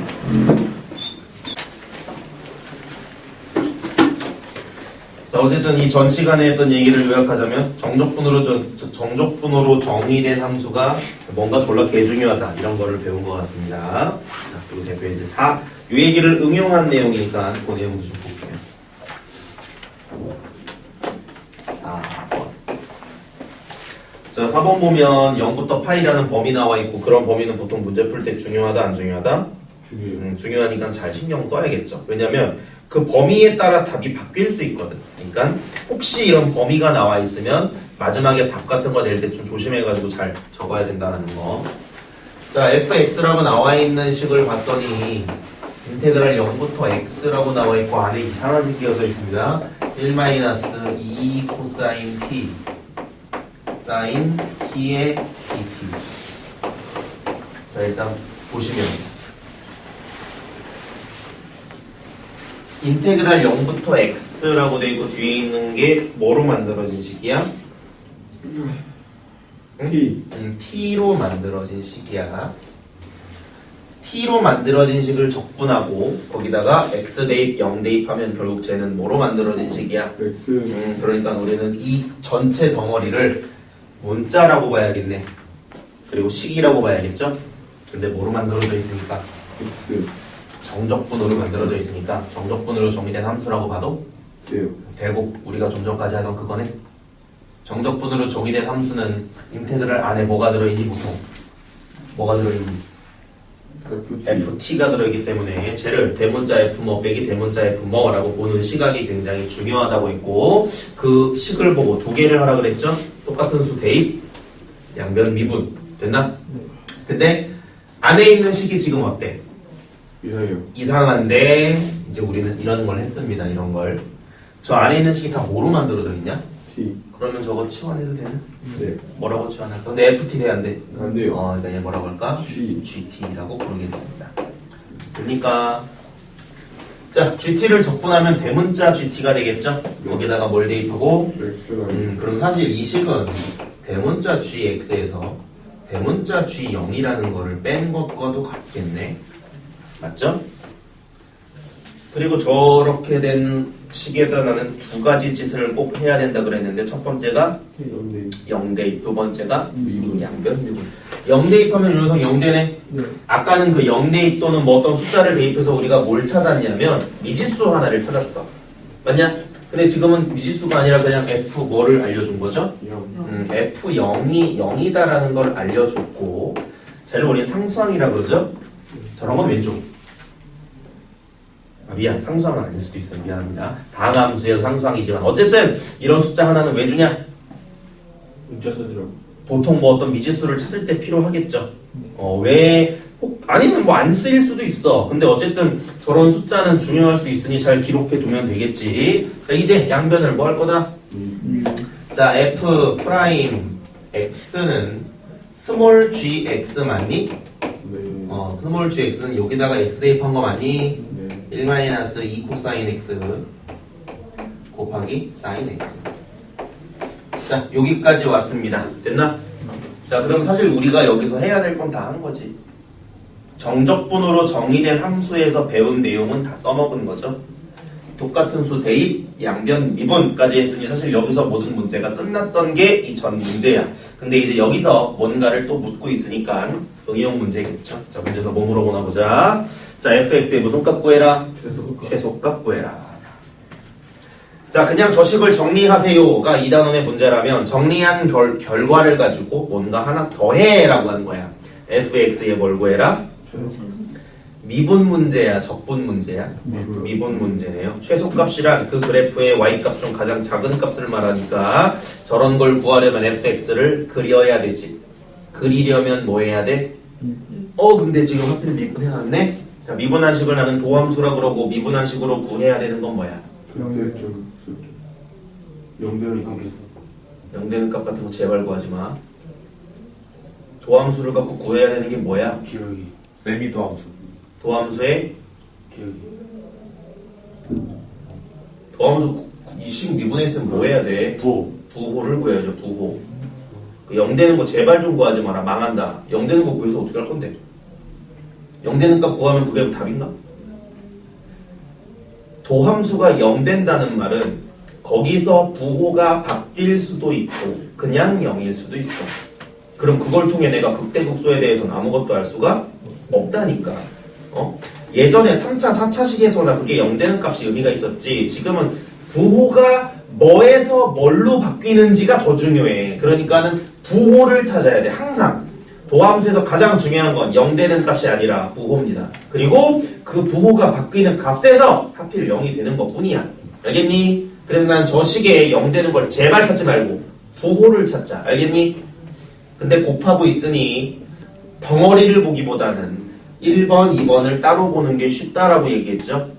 자, 어쨌든 이 전 시간에 했던 얘기를 요약하자면 정적분으로 정의된 함수가 뭔가 졸라 개중요하다 이런 거를 배운 것 같습니다. 자, 그리고 대표이제 4. 이 얘기를 응용한 내용이니까 그 내용 좀 볼게요. 4번. 자, 4번 보면 0부터 파이라는 범위 나와 있고 그런 범위는 보통 문제 풀 때 중요하다 안 중요하다? 중요해요. 중요하니까 잘 신경 써야겠죠. 왜냐면 그 범위에 따라 답이 바뀔 수 있거든. 그러니까 혹시 이런 범위가 나와 있으면 마지막에 답 같은 거 낼 때 좀 조심해가지고 잘 적어야 된다는 거. 자, fx라고 나와 있는 식을 봤더니 인테그랄 0부터 x라고 나와 있고 안에 이상한 새끼가 써 있습니다. 1-2 코사인 t 사인 t의 dt. 자, 일단 보시면 인테그랄 0부터 x라고 되어 있고 뒤에 있는 게 뭐로 만들어진 식이야? T. T로 만들어진 식이야. T로 만들어진 식을 적분하고 거기다가 X 대입, 0 대입하면 결국 쟤는 뭐로 만들어진 식이야? X. 그러니까 우리는 이 전체 덩어리를 문자라고 봐야겠네. 그리고 식이라고 봐야겠죠? 근데 뭐로 만들어져 있으니까? X. 정적분으로 만들어져 있으니까 정적분으로 정의된 함수라고 봐도 돼요. 되고 우리가 좀 전까지 하던 그거네. 정적분으로 정의된 함수는 인테그랄 안에 뭐가 들어있니 보통? 뭐가 들어있니? FT. FT가 들어있기 때문에 쟤를 대문자 F뭐 빼기 대문자 F뭐라고 보는 시각이 굉장히 중요하다고 했고 그 식을 보고 두 개를 하라 그랬죠? 똑같은 수 대입, 양변 미분 됐나? 근데 안에 있는 식이 지금 어때? 이상해요. 이상한데 이제 우리는 이런 걸 했습니다. 이런 걸. 저 안에 있는 식이 다 뭐로 만들어져 있냐? T. 그러면 저거 치환해도 되나? 네. 뭐라고 치환할까? 근데 FT 돼야 안 돼. 안 돼요. 그러니까 얘 뭐라고 할까? G. GT라고 부르겠습니다. 그러니까 자 GT를 적분하면 대문자 GT가 되겠죠? 여기다가 뭘 대입하고? X가. 그럼 사실 이 식은 대문자 GX에서 대문자 G0이라는 거를 뺀 것과도 같겠네. 맞죠? 그리고 저렇게 된 식에다 나는 두 가지 짓을 꼭 해야 된다 그랬는데 첫 번째가 0대입, 두 번째가 미분. 양변 미분. 0대입하면 이 녀석 0대네. 네. 아까는 그 0대입 또는 뭐 어떤 숫자를 대입해서 우리가 뭘 찾았냐면 미지수 하나를 찾았어. 맞냐? 근데 지금은 미지수가 아니라 그냥 F 뭐를 알려준 거죠? 0. F0이 0이다라는 걸 알려줬고 쟤를 우리는 상수항이라 그러죠? 저런 건 왼쪽. 미안, 상수항은 아닐 수도 있어요. 미안합니다. 다함수에서 상수항이지만 어쨌든 이런 숫자 하나는 왜 주냐? 문자 찾으라고. 보통 뭐 어떤 미지수를 찾을 때 필요하겠죠. 왜 아니면 뭐 안 쓰일 수도 있어. 근데 어쨌든 저런 숫자는 중요할 수 있으니 잘 기록해 두면 되겠지. 자, 이제 양변을 뭐 할 거다? 자, F 프라임 X는 스몰 gx 맞니? 네. 스몰 gx는 여기다가 x 대입한 거 맞니? 네. 1-2 코사인 x 곱하기 사인 x. 자, 여기까지 왔습니다. 됐나? 자, 그럼 사실 우리가 여기서 해야 될 건 다 한 거지. 정적분으로 정의된 함수에서 배운 내용은 다 써먹은 거죠. 똑같은 수 대입, 양변, 미분까지 했으니 사실 여기서 모든 문제가 끝났던 게 이 전 문제야. 근데 이제 여기서 뭔가를 또 묻고 있으니까 응용 문제겠죠. 자, 문제에서 뭐 물어보나 보자. 자, fx의 무슨 값 구해라? 최소값 구해라. 자, 그냥 저 식을 정리하세요가 2단원의 문제라면 정리한 결과를 가지고 뭔가 하나 더해라고 하는 거야. fx의 뭘 구해라? 미분 문제야, 적분 문제야? 미분 문제네요. 최소값이란 그 그래프의 y값 중 가장 작은 값을 말하니까 저런 걸 구하려면 fx를 그려야 되지. 그리려면 뭐 해야 돼? 근데 지금 하필 미분해놨네? 자, 미분한식을 나는 도함수라 그러고 미분한식으로 구해야 되는 건 뭐야? 그때 좀 영변이 끊겨서. 0되는 값 같은 거 제발 구하지 마. 도함수를 갖고 구해야 되는 게 뭐야? 기억이. 세미도 함수. 도함수의 기억이. 도함수 이식 미분했으면 뭐 해야 돼? 부호를 구해야죠. 부호. 0 되는 거 제발 좀 구하지 마라. 망한다. 0 되는 거 구해서 어떻게 할 건데? 0 되는 값 구하면 그게 답인가? 도함수가 0 된다는 말은 거기서 부호가 바뀔 수도 있고 그냥 0일 수도 있어. 그럼 그걸 통해 내가 극대극소에 대해서는 아무것도 알 수가 없다니까. 예전에 3차, 4차식에서나 그게 0 되는 값이 의미가 있었지. 지금은 부호가 뭐에서 뭘로 바뀌는지가 더 중요해. 그러니까는 부호를 찾아야 돼. 항상. 도함수에서 가장 중요한 건 0 되는 값이 아니라 부호입니다. 그리고 그 부호가 바뀌는 값에서 하필 0이 되는 것 뿐이야. 알겠니? 그래서 난 저 식에 0 되는 걸 제발 찾지 말고 부호를 찾자. 알겠니? 근데 곱하고 있으니 덩어리를 보기보다는 1번, 2번을 따로 보는 게 쉽다라고 얘기했죠.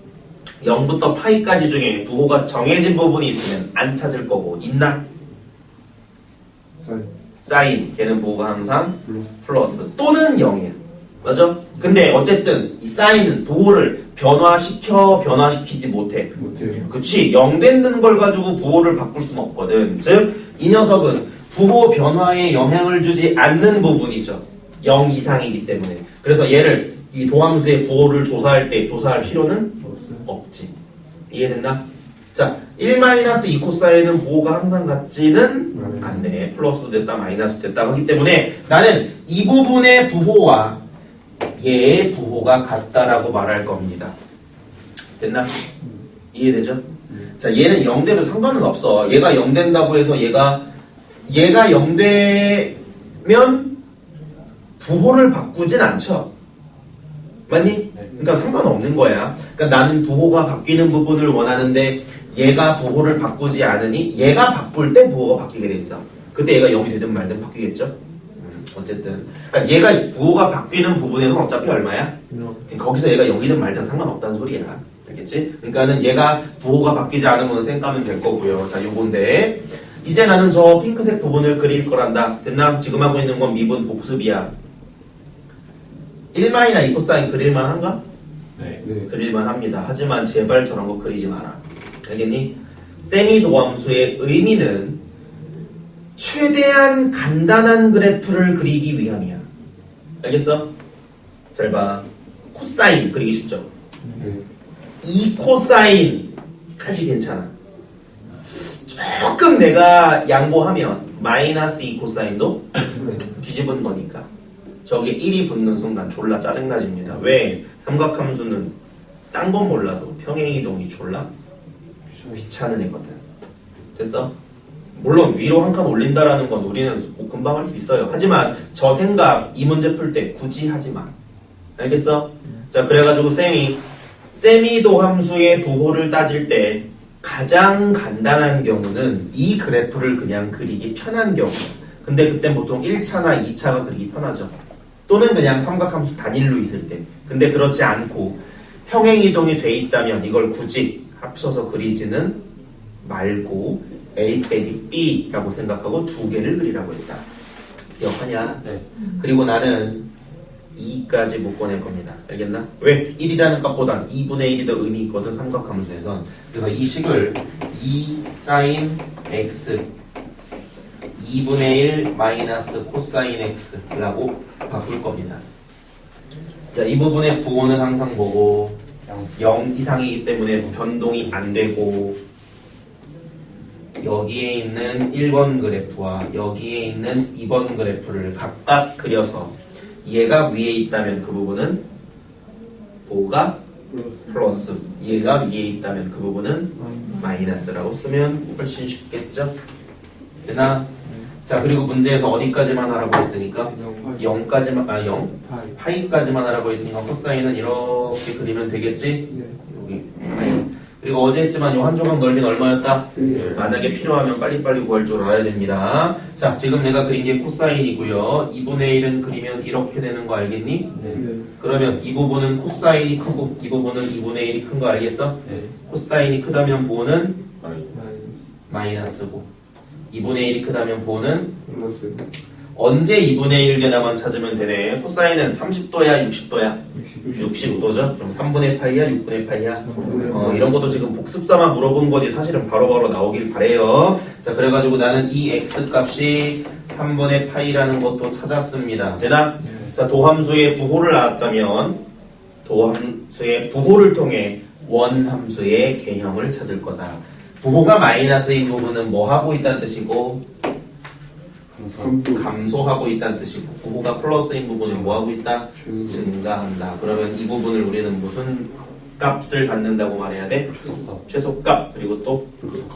0부터 파이까지 중에 부호가 정해진 부분이 있으면 안 찾을 거고 있나? 사인. 걔는 부호가 항상 플러스 또는 0이야. 맞아? 근데 어쨌든 이 사인은 부호를 변화시키지 못해. 못해요. 그치? 0 되는 걸 가지고 부호를 바꿀 수는 없거든. 즉, 이 녀석은 부호 변화에 영향을 주지 않는 부분이죠. 0 이상이기 때문에. 그래서 얘를 이 도함수의 부호를 조사할 때 조사할 필요는 없어요. 없지. 이해됐나? 자, 1-2 코사인은 부호가 항상 같지는 않네. 플러스도 됐다 마이너스도 됐다 하기 때문에 나는 이 부분의 부호와 얘의 부호가 같다라고 말할 겁니다. 됐나? 이해되죠? 자, 얘는 0 돼도 상관은 없어. 얘가 0 된다고 해서 얘가 0 되면 부호를 바꾸진 않죠. 맞니? 그러니까 상관없는 거야. 그러니까 나는 부호가 바뀌는 부분을 원하는데 얘가 부호를 바꾸지 않으니 얘가 바꿀 때 부호가 바뀌게 돼 있어. 그때 얘가 0이 되든 말든 바뀌겠죠? 어쨌든 그러니까 얘가 부호가 바뀌는 부분에는 어차피 얼마야? 거기서 얘가 0이든 말든 상관없다는 소리야. 알겠지? 그러니까는 얘가 부호가 바뀌지 않으면 생각하면 될 거고요. 자, 요건데 이제 나는 저 핑크색 부분을 그릴 거란다. 됐나? 지금 하고 있는 건 미분 복습이야. 1-2 코사인 그릴만 한가? 네. 그릴만 합니다. 하지만 제발 저런 거 그리지 마라. 알겠니? 세미도함수의 의미는 최대한 간단한 그래프를 그리기 위함이야. 알겠어? 잘 봐. 코사인 그리기 쉽죠? 네. 2코사인까지 괜찮아. 조금 내가 양보하면 마이너스 2코사인도 뒤집은 거니까 저게 1이 붙는 순간 졸라 짜증나집니다. 왜? 삼각함수는 딴 건 몰라도 평행이동이 졸라 귀찮은 애거든. 됐어? 물론 위로 한 칸 올린다라는 건 우리는 뭐 금방 할 수 있어요. 하지만 저 생각 이 문제 풀 때 굳이 하지 마. 알겠어? 자, 그래가지고 세미도 함수의 부호를 따질 때 가장 간단한 경우는 이 그래프를 그냥 그리기 편한 경우. 근데 그땐 보통 1차나 2차가 그리기 편하죠. 또는 그냥 삼각함수 단일로 있을 때. 근데 그렇지 않고 평행이동이 돼 있다면 이걸 굳이 합쳐서 그리지는 말고 A 빼기 B라고 생각하고 두 개를 그리라고 했다. 기억하냐? 네. 그리고 나는 2까지 못 꺼낼 겁니다. 알겠나? 왜? 1이라는 값보단 2분의 1이 더 의미 있거든, 삼각함수에선. 그래서 이 식을 2 sin x 2분의 1 마이너스 코사인 x라고 바꿀 겁니다. 자, 이 부분의 부호는 항상 뭐고 0 이상이기 때문에 변동이 안 되고 여기에 있는 1번 그래프와 여기에 있는 2번 그래프를 각각 그려서 얘가 위에 있다면 그 부분은 부호가 플러스, 얘가 위에 있다면 그 부분은 마이너스라고 쓰면 훨씬 쉽겠죠? 되나? 자, 그리고 문제에서 어디까지만 하라고 했으니까 0까지만, 0? 파이까지만 하라고 했으니까 코사인은 이렇게 그리면 되겠지? 여기 파이. 그리고 어제 했지만 요 한 조각 넓이는 얼마였다? 만약에 필요하면 빨리빨리 구할 줄 알아야 됩니다. 자, 지금 내가 그린 게 코사인이고요. 2분의 1은 그리면 이렇게 되는 거 알겠니? 그러면 이 부분은 코사인이 크고 이 부분은 2분의 1이 큰 거 알겠어? 코사인이 크다면 부호는 마이너스고 2분의 1이 크다면 부호는 언제 2분의 1 변화만 찾으면 되네. 코사인은 30도야 60도야? 60도죠? 그럼 3분의 파이야 6분의 파이야? 이런 것도 지금 복습사만 물어본 거지 사실은 바로바로 나오길 바래요. 자, 그래가지고 나는 이 x 값이 3분의 파이라는 것도 찾았습니다. 되나? 자, 도함수의 부호를 알았다면 도함수의 부호를 통해 원함수의 개형을 찾을 거다. 부호가 마이너스인 부분은 뭐 하고 있다는 뜻이고 감소하고 있다는 뜻이고 부호가 플러스인 부분은 뭐 하고 있다? 증가한다. 그러면 이 부분을 우리는 무슨 값을 받는다고 말해야 돼? 최소값 그리고 또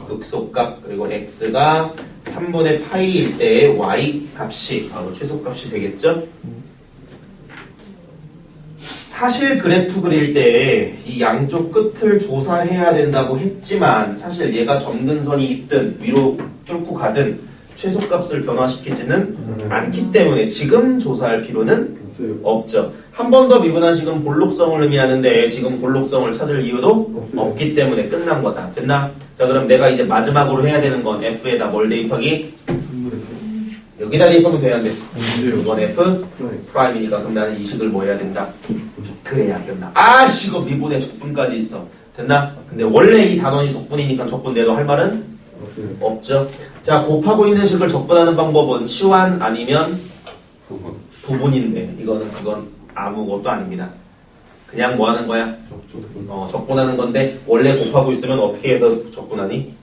극소값 그리고 x가 3분의 파이일 때 y 값이 바로 최소값이 되겠죠? 사실 그래프 그릴 때 이 양쪽 끝을 조사해야 된다고 했지만 사실 얘가 점근선이 있든 위로 뚫고 가든 최소값을 변화시키지는 않기 때문에 지금 조사할 필요는 없죠. 한 번 더 미분한 식은 볼록성을 의미하는데 지금 볼록성을 찾을 이유도 없기 때문에 끝난 거다. 됐나? 자, 그럼 내가 이제 마지막으로 해야 되는 건 f에다 뭘 대입하기? 여기다 대입하면 돼야 돼. 이건 f 프라임이니까 그럼 나는 이 식을 뭐 해야 된다? 그래야 된다. 이거 미분의 적분까지 있어. 됐나? 근데 원래 이 단원이 적분이니까 적분 내도 할 말은 없어요. 없죠. 자, 곱하고 있는 식을 적분하는 방법은 치환 아니면 부분. 부분인데 그건 아무것도 아닙니다. 그냥 뭐 하는 거야? 적분. 적분하는 건데 원래 곱하고 있으면 어떻게 해서 적분하니?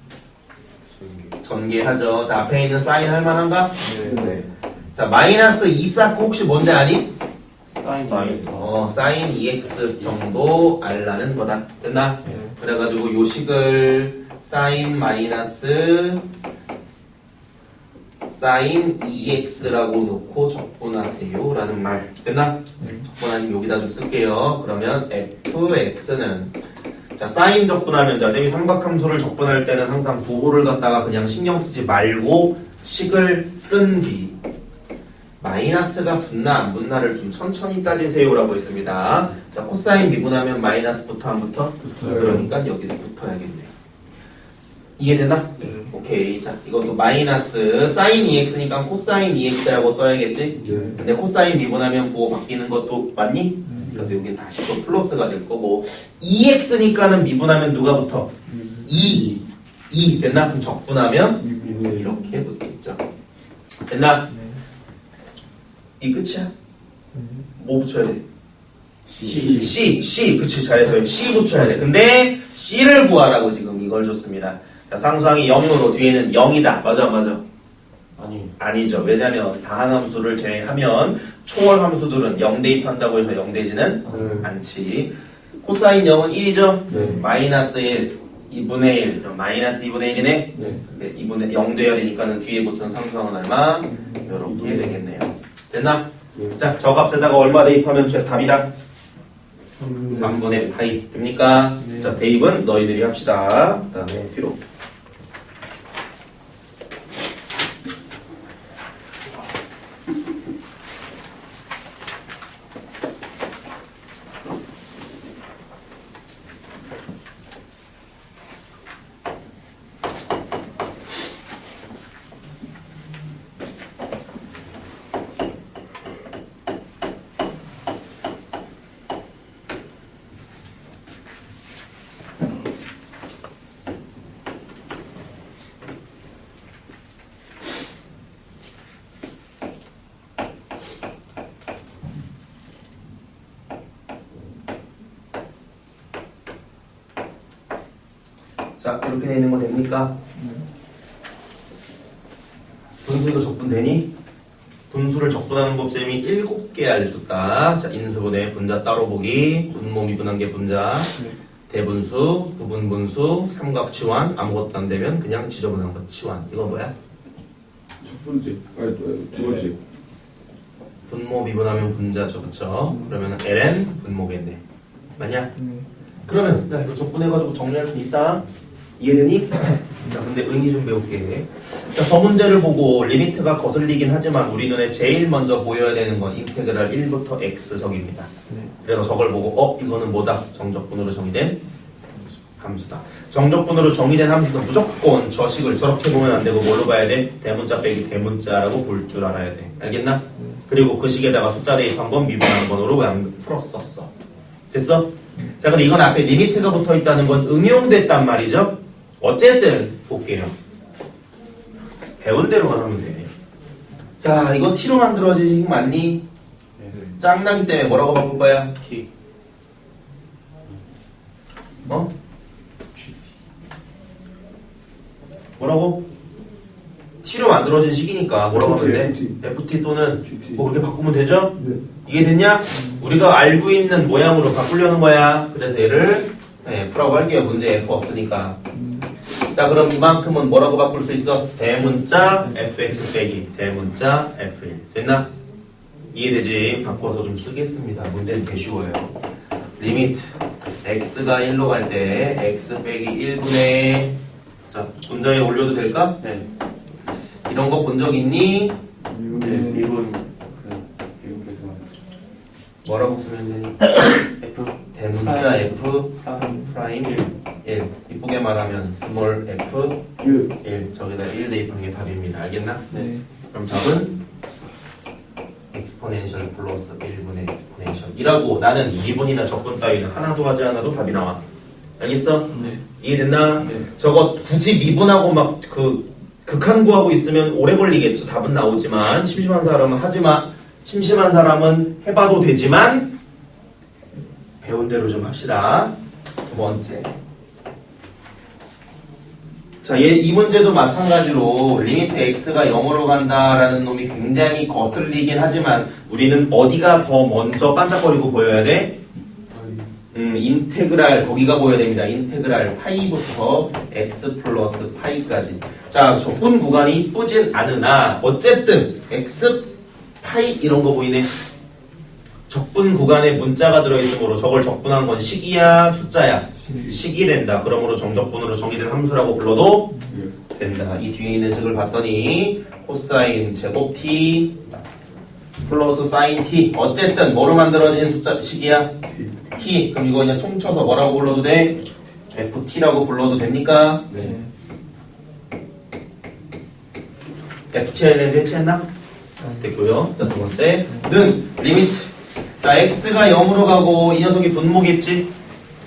전개하죠. 자, 앞에 있는 사인 할 만한가? 네. 자, 마이너스 2 쌓고 혹시 뭔지 아니? 사인. 사인 2x 정도 알라는 거다. 됐나? 네. 그래가지고 요 식을 사인 마이너스 사인 2x라고 놓고 적분하세요 라는 말. 됐나? 적분하면 여기다 좀 쓸게요. 그러면 fx는 자, 사인 적분하면 자, 쌤이 삼각함수를 적분할 때는 항상 부호를 갖다가 그냥 신경 쓰지 말고 식을 쓴 뒤 마이너스가 붙나 안 붙나를 좀 천천히 따지세요라고 했습니다. 자, 코사인 미분하면 마이너스부터 안 붙어? 붙어요. 그러니까 여기도 붙어야겠네요. 이해되나? 네. 오케이. 자, 이것도 마이너스 사인 2x니까 코사인 2x라고 써야겠지? 네. 근데 코사인 미분하면 부호 바뀌는 것도 맞니? 그래서 여기 다시 또 플러스가 될 거고 2x니까는 미분하면 누가 붙어? 2 됐나? 그럼 적분하면 네. 이렇게 붙겠죠. 됐나? 네. 이 끝이야? 네. 뭐 붙여야 돼? C. C 그치 잘했어요. C 붙여야 돼. 근데 C를 구하라고 지금 이걸 줬습니다. 자, 상수항이 0으로 뒤에는 0이다. 맞아. 아니. 아니죠. 왜냐면 다항함수를 제외하면 초월함수들은 0 대입한다고 해서 0 되지는 네. 않지. 코사인 0은 1이죠? 네. 마이너스 1, 2분의 1, 그럼 마이너스 2분의 1이네? 네. 근데 2분의 0 돼야 되니까는 뒤에 붙은 상수항은 얼마? 이렇게 되겠네요. 됐나? 네. 자, 저 값에다가 얼마 대입하면 답이다? 3분의 파이. 됩니까? 네. 자, 대입은 너희들이 합시다. 그 다음에 뒤로. 자, 이렇게 돼 있는 거 됩니까? 분수 이거 적분되니? 분수를 적분하는 법 쌤이 7개 알려줬다. 자, 인수분해, 분자 따로 보기, 분모 미분한 게 분자, 대분수, 부분분수, 삼각치환, 아무것도 안 되면 그냥 지저분한 거 치환. 이거 뭐야? 첫 번째. 아니, 두 번째. 분모 미분하면 분자죠, 그쵸? 그러면 ln 분모겠네. 맞냐? 네. 그러면 야, 이거 적분해가지고 정리할 수 있다. 이해되니? 자, 근데 의미 좀 배울게. 자, 저 문제를 보고 리미트가 거슬리긴 하지만 우리 눈에 제일 먼저 보여야 되는 건 인테그랄 1부터 x석입니다. 네. 그래서 저걸 보고 이거는 뭐다? 정적분으로 정의된 함수다. 정적분으로 정의된 함수는 무조건 저 식을 저렇게 보면 안 되고 뭘로 봐야 돼? 대문자 빼기 대문자라고 볼 줄 알아야 돼. 알겠나? 그리고 그 식에다가 숫자 대입한 번 미분하는 번호로 그냥 풀었었어. 됐어? 자, 그럼 이건 앞에 리미트가 붙어 있다는 건 응용됐단 말이죠? 어쨌든 볼게요. 배운 대로만 하면 돼. 자, 이거 t로 만들어진 식 맞니? 짱나기 때문에 뭐라고 바꿀 거야? T. 어? 뭐라고? t로 만들어진 식이니까 뭐라고 하면 돼? FT. ft 또는 GT. 뭐 그렇게 바꾸면 되죠? 네. 이해됐냐? 우리가 알고 있는 모양으로 바꾸려는 거야. 그래서 얘를 F라고 할게요. 문제 F 없으니까. 자, 그럼 이만큼은 뭐라고 바꿀 수 있어? 대문자 fx 빼기 대문자 f1. 됐나? 이해되지? 바꿔서 좀 쓰겠습니다. 문제는 개 쉬워요. 리미트 x가 1로 갈 때 x 빼기 1분의 자, 문자에 올려도 될까? 네. 이런 거 본 적 있니? 네. 미분 미분께서 뭐라고 쓰면 되니? F 대문자 f 프라임 1 이쁘게 말하면 스몰 f 1 저기다 1 대입한 게 답입니다. 알겠나? 네. 그럼 답은 exponential 플러스 1분의 exponential 이라고 나는 미분이나 적분 따위는 하나도 하지 않아도 답이 나와. 알겠어? 네. 이해됐나? 네. 저거 굳이 미분하고 막 그 극한 구하고 있으면 오래 걸리겠죠. 답은 나오지만 심심한 사람은 하지마. 심심한 사람은 해봐도 되지만 배운 대로 좀 합시다. 두 번째. 자, 이 문제도 마찬가지로 리미트 x가 0으로 간다라는 놈이 굉장히 거슬리긴 하지만 우리는 어디가 더 먼저 반짝거리고 보여야 돼? 인테그랄 거기가 보여야 됩니다. 인테그랄 파이부터 x 플러스 파이까지. 자, 적분 구간이 이쁘진 않으나 어쨌든 x 파이 이런 거 보이네. 적분 구간에 문자가 들어있으므로 저걸 적분한 건 식이야 숫자야? 식이 된다. 그러므로 정적분으로 정의된 함수라고 불러도 된다. 이 뒤에 있는 식을 봤더니 코사인 제곱 t 플러스 사인 t 어쨌든 뭐로 만들어진 숫자 식이야? t. 그럼 이거 그냥 통쳐서 뭐라고 불러도 돼? ft라고 불러도 됩니까? 네. ft는 해체했나? 됐고요. 자, 두 번째 는 리미트. 자, x가 0으로 가고 이 녀석이 분모겠지?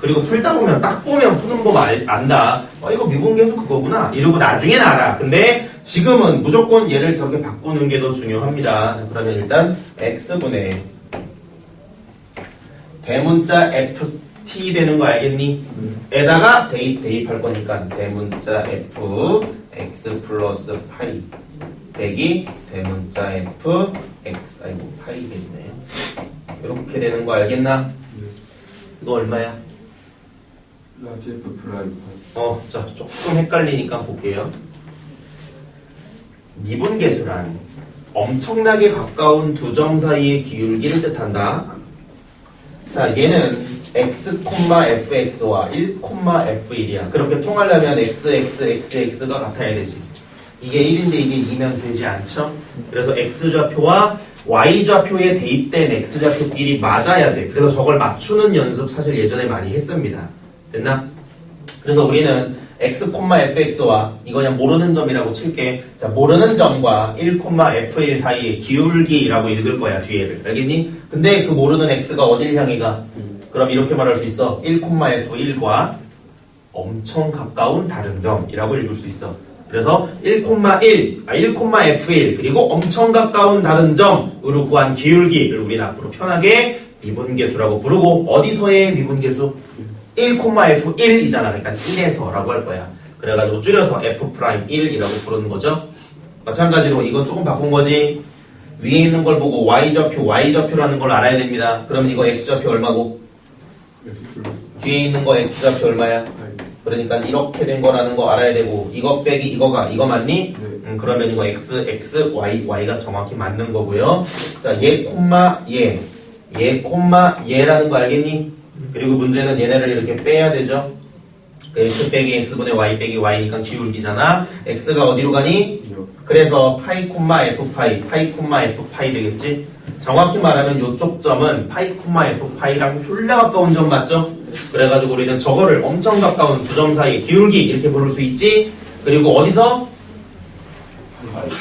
그리고 풀다 보면 딱 보면 푸는 법 안다. 이거 미분계수 그거구나. 이러고 나중엔 알아. 근데 지금은 무조건 얘를 저렇게 바꾸는 게 더 중요합니다. 자, 그러면 일단 x분의 대문자 ft 되는 거 알겠니? 에다가 대입할 거니까 대문자 f x 플러스 파이 빼기 대문자 f x 아이고 파이겠네. 이렇게 되는 거 알겠나? 이거 얼마야? 라지 F 프라임 자, 조금 헷갈리니까 볼게요. 미분계수란 엄청나게 가까운 두 점 사이의 기울기를 뜻한다. 자, 얘는 x, fx와 1, f1이야. 그렇게 통하려면 x, x가 같아야 되지. 이게 1인데 이게 2면 되지 않죠? 그래서 x좌표와 y좌표에 대입된 x좌표끼리 맞아야 돼. 그래서 저걸 맞추는 연습 사실 예전에 많이 했습니다. 됐나? 그래서 우리는 x, fx와 이거 그냥 모르는 점이라고 칠게. 자, 모르는 점과 1, f1 사이의 기울기라고 읽을 거야, 뒤에를. 알겠니? 근데 그 모르는 x가 어딜 향해 가? 그럼 이렇게 말할 수 있어. 1, f1과 엄청 가까운 다른 점이라고 읽을 수 있어. 그래서 1, f1 그리고 엄청 가까운 다른 점으로 구한 기울기를 우리는 앞으로 편하게 미분계수라고 부르고 어디서의 미분계수? 1, f1이잖아. 그러니까 1에서라고 할 거야. 그래가지고 줄여서 f'1이라고 부르는 거죠. 마찬가지로 이건 조금 바꾼 거지. 위에 있는 걸 보고 y좌표라는 걸 알아야 됩니다. 그럼 이거 x좌표 얼마고? X 플러스 뒤에 있는 거 x좌표 얼마야? 그러니까 이렇게 된 거라는 거 알아야 되고 이거 빼기 이거 맞니? 네. 그러면 이거 x, y가 정확히 맞는 거고요. 자, 얘, 얘라는 거 알겠니? 그리고 문제는 얘네를 이렇게 빼야 되죠. 그 x 빼기 x분의 y 빼기 y니까 기울기잖아. x가 어디로 가니? 그래서 파이, f 파이 되겠지? 정확히 말하면 이쪽 점은 파이, f 파이랑 졸라 가까운 점 맞죠? 그래가지고 우리는 저거를 엄청 가까운 두 점 사이의 기울기 이렇게 부를 수 있지? 그리고 어디서?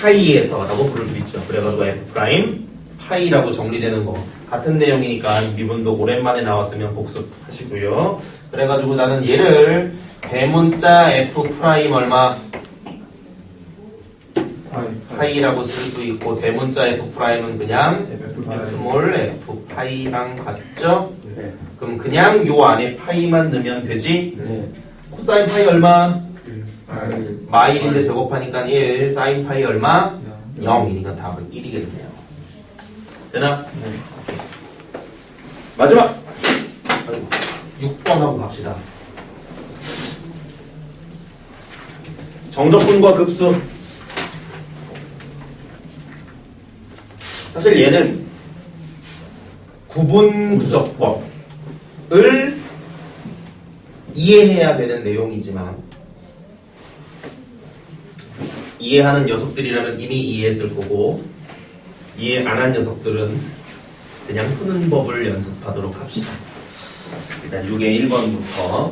파이에서라고 부를 수 있죠. 그래가지고 f 프라임 파이라고 정리되는 거 같은 내용이니까 미분도 오랜만에 나왔으면 복습하시고요. 그래가지고 나는 얘를 대문자 f 프라임 얼마? 파이라고 쓸 수 있고 대문자 f 프라임은 그냥 스몰 f 파이랑 같죠? 네. 그럼 그냥 요 안에 파이만 넣으면 되지? 네. 코사인 파이 얼마? 파이. 마일인데 제곱하니까 1, 사인 파이 얼마? 0이니까 답은 1이겠네요. 되나? 네. 마지막 6번 하고 갑시다. 정적분과 급수. 사실 얘는 구분구적법을 이해해야 되는 내용이지만 이해하는 녀석들이라면 이미 이해했을 거고 이해 안 한 녀석들은 그냥 푸는 법을 연습하도록 합시다. 일단 6의 1번부터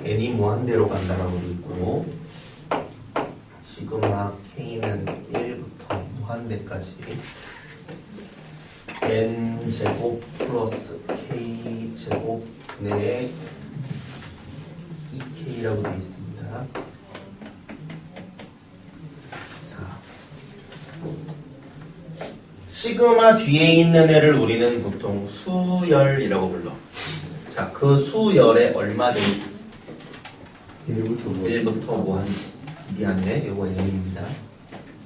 n이 무한대로 간다라고 있고 시그마 k는 1부터 무한대 무한대까지 n제곱 플러스 k제곱 분의 2k라고 되어 있습니다. 자, 시그마 뒤에 있는 애를 우리는 보통 수열이라고 불러. 자, 그 수열에 얼마 돼? 1부터 뭐 1부터 무한. 미안해, 요거 n입니다.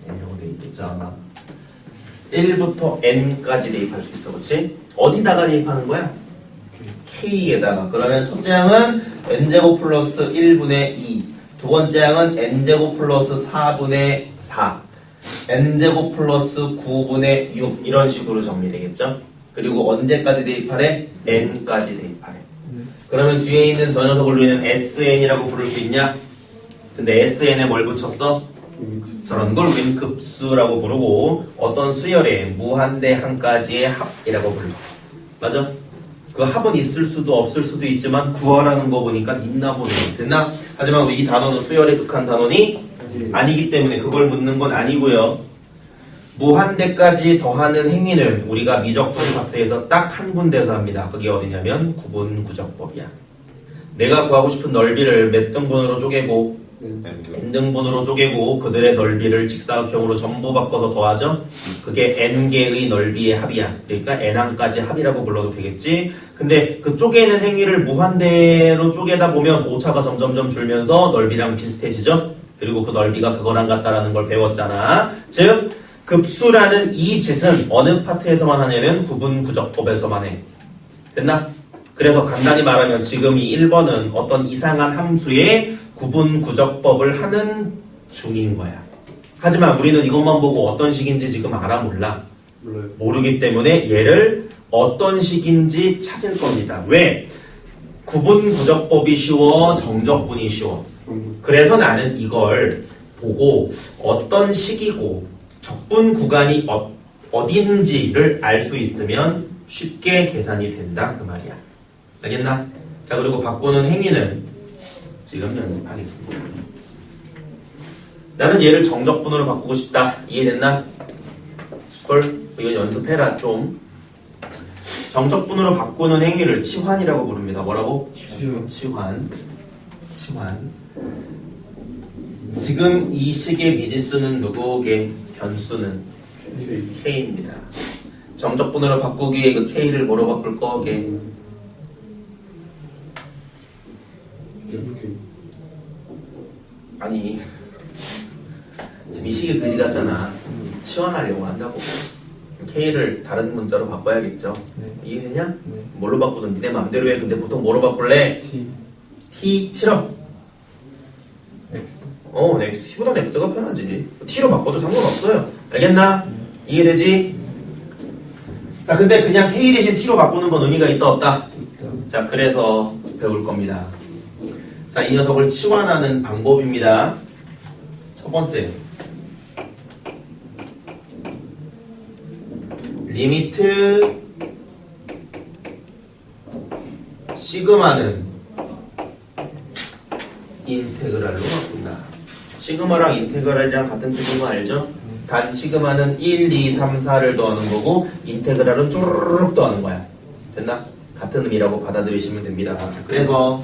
n이라고 돼 있겠죠 아마. 1부터 n까지 대입할 수 있어, 그렇지? 어디다가 대입하는 거야? k에다가. 그러면 첫째 항은 n제곱 플러스 1분의 2, 두 번째 항은 n제곱 플러스 4분의 4, n제곱 플러스 9분의 6 이런 식으로 정리되겠죠? 그리고 언제까지 대입하래? n까지 대입하래. 그러면 뒤에 있는 저 녀석을 우리는 sn이라고 부를 수 있냐? 근데 sn에 뭘 붙였어? 저런 걸 우리는 급수라고 부르고 어떤 수열의 무한대 항까지의 합이라고 불러. 맞아? 그 합은 있을 수도 없을 수도 있지만 구하라는 거 보니까 있나 보네. 됐나? 하지만 이 단어는 수열에 극한 단어니 아니기 때문에 그걸 묻는 건 아니고요. 무한대까지 더하는 행위는 우리가 미적분 파트에서 딱 한 군데서 합니다. 그게 어디냐면 구분구적법이야. 내가 구하고 싶은 넓이를 몇 등분으로 쪼개고 n등분으로 쪼개고 그들의 넓이를 직사각형으로 전부 바꿔서 더하죠. 그게 n개의 넓이의 합이야. 그러니까 n항까지 합이라고 불러도 되겠지. 근데 그 쪼개는 행위를 무한대로 쪼개다 보면 오차가 점점점 줄면서 넓이랑 비슷해지죠. 그리고 그 넓이가 그거랑 같다라는 걸 배웠잖아. 즉 급수라는 이 짓은 어느 파트에서만 하냐면 구분구적법에서만 해. 됐나? 그래서 간단히 말하면 지금 이 1번은 어떤 이상한 함수의 구분구적법을 하는 중인 거야. 하지만 우리는 이것만 보고 어떤 식인지 지금 알아 몰라? 몰라요. 모르기 때문에 얘를 어떤 식인지 찾을 겁니다. 왜? 구분구적법이 쉬워, 정적분이 쉬워. 그래서 나는 이걸 보고 어떤 식이고 적분 구간이 어딘지를 알 수 있으면 쉽게 계산이 된다 그 말이야. 알겠나? 자, 그리고 바꾸는 행위는 지금 연습하겠습니다. 나는 얘를 정적분으로 바꾸고 싶다. 이해됐나? 헐, 이건 연습해라 좀. 정적분으로 바꾸는 행위를 치환이라고 부릅니다. 뭐라고? 치환. 지금 이 식의 미지수는 누구게? 변수는 k입니다. 정적분으로 바꾸기에 그 k를 뭐로 바꿀 거게? 아니 지금 이 식이 그지 같잖아. 치환하려고 한다고. k를 다른 문자로 바꿔야겠죠. 이해되냐? 뭘로 바꾸든 니네 맘대로 해. 근데 보통 뭐로 바꿀래? t 싫어. x보다 x가 편하지. t로 바꿔도 상관없어요. 알겠나? 이해되지? 자, 근데 그냥 k 대신 t로 바꾸는 건 의미가 있다 없다? 자, 그래서 배울 겁니다. 자, 이 녀석을 치환하는 방법입니다. 첫 번째, 리미트 시그마는 인테그랄로 바꾼다. 시그마랑 인테그랄이랑 같은 뜻인 거 알죠? 단 시그마는 1, 2, 3, 4를 더하는 거고 인테그랄은 쭈르륵 더하는 거야. 됐나? 같은 의미라고 받아들이시면 됩니다. 그래서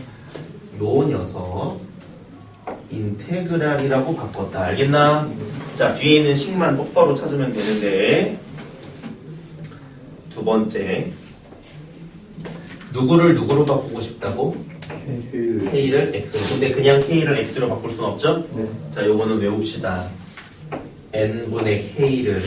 요 녀석 인테그랄이라고 바꿨다. 알겠나? 자, 뒤에 있는 식만 똑바로 찾으면 되는데, 두 번째, 누구를 누구로 바꾸고 싶다고? K를 X로. 근데 그냥 K를 X로 바꿀 수는 없죠? 네. 자, 요거는 외웁시다. N분의 K를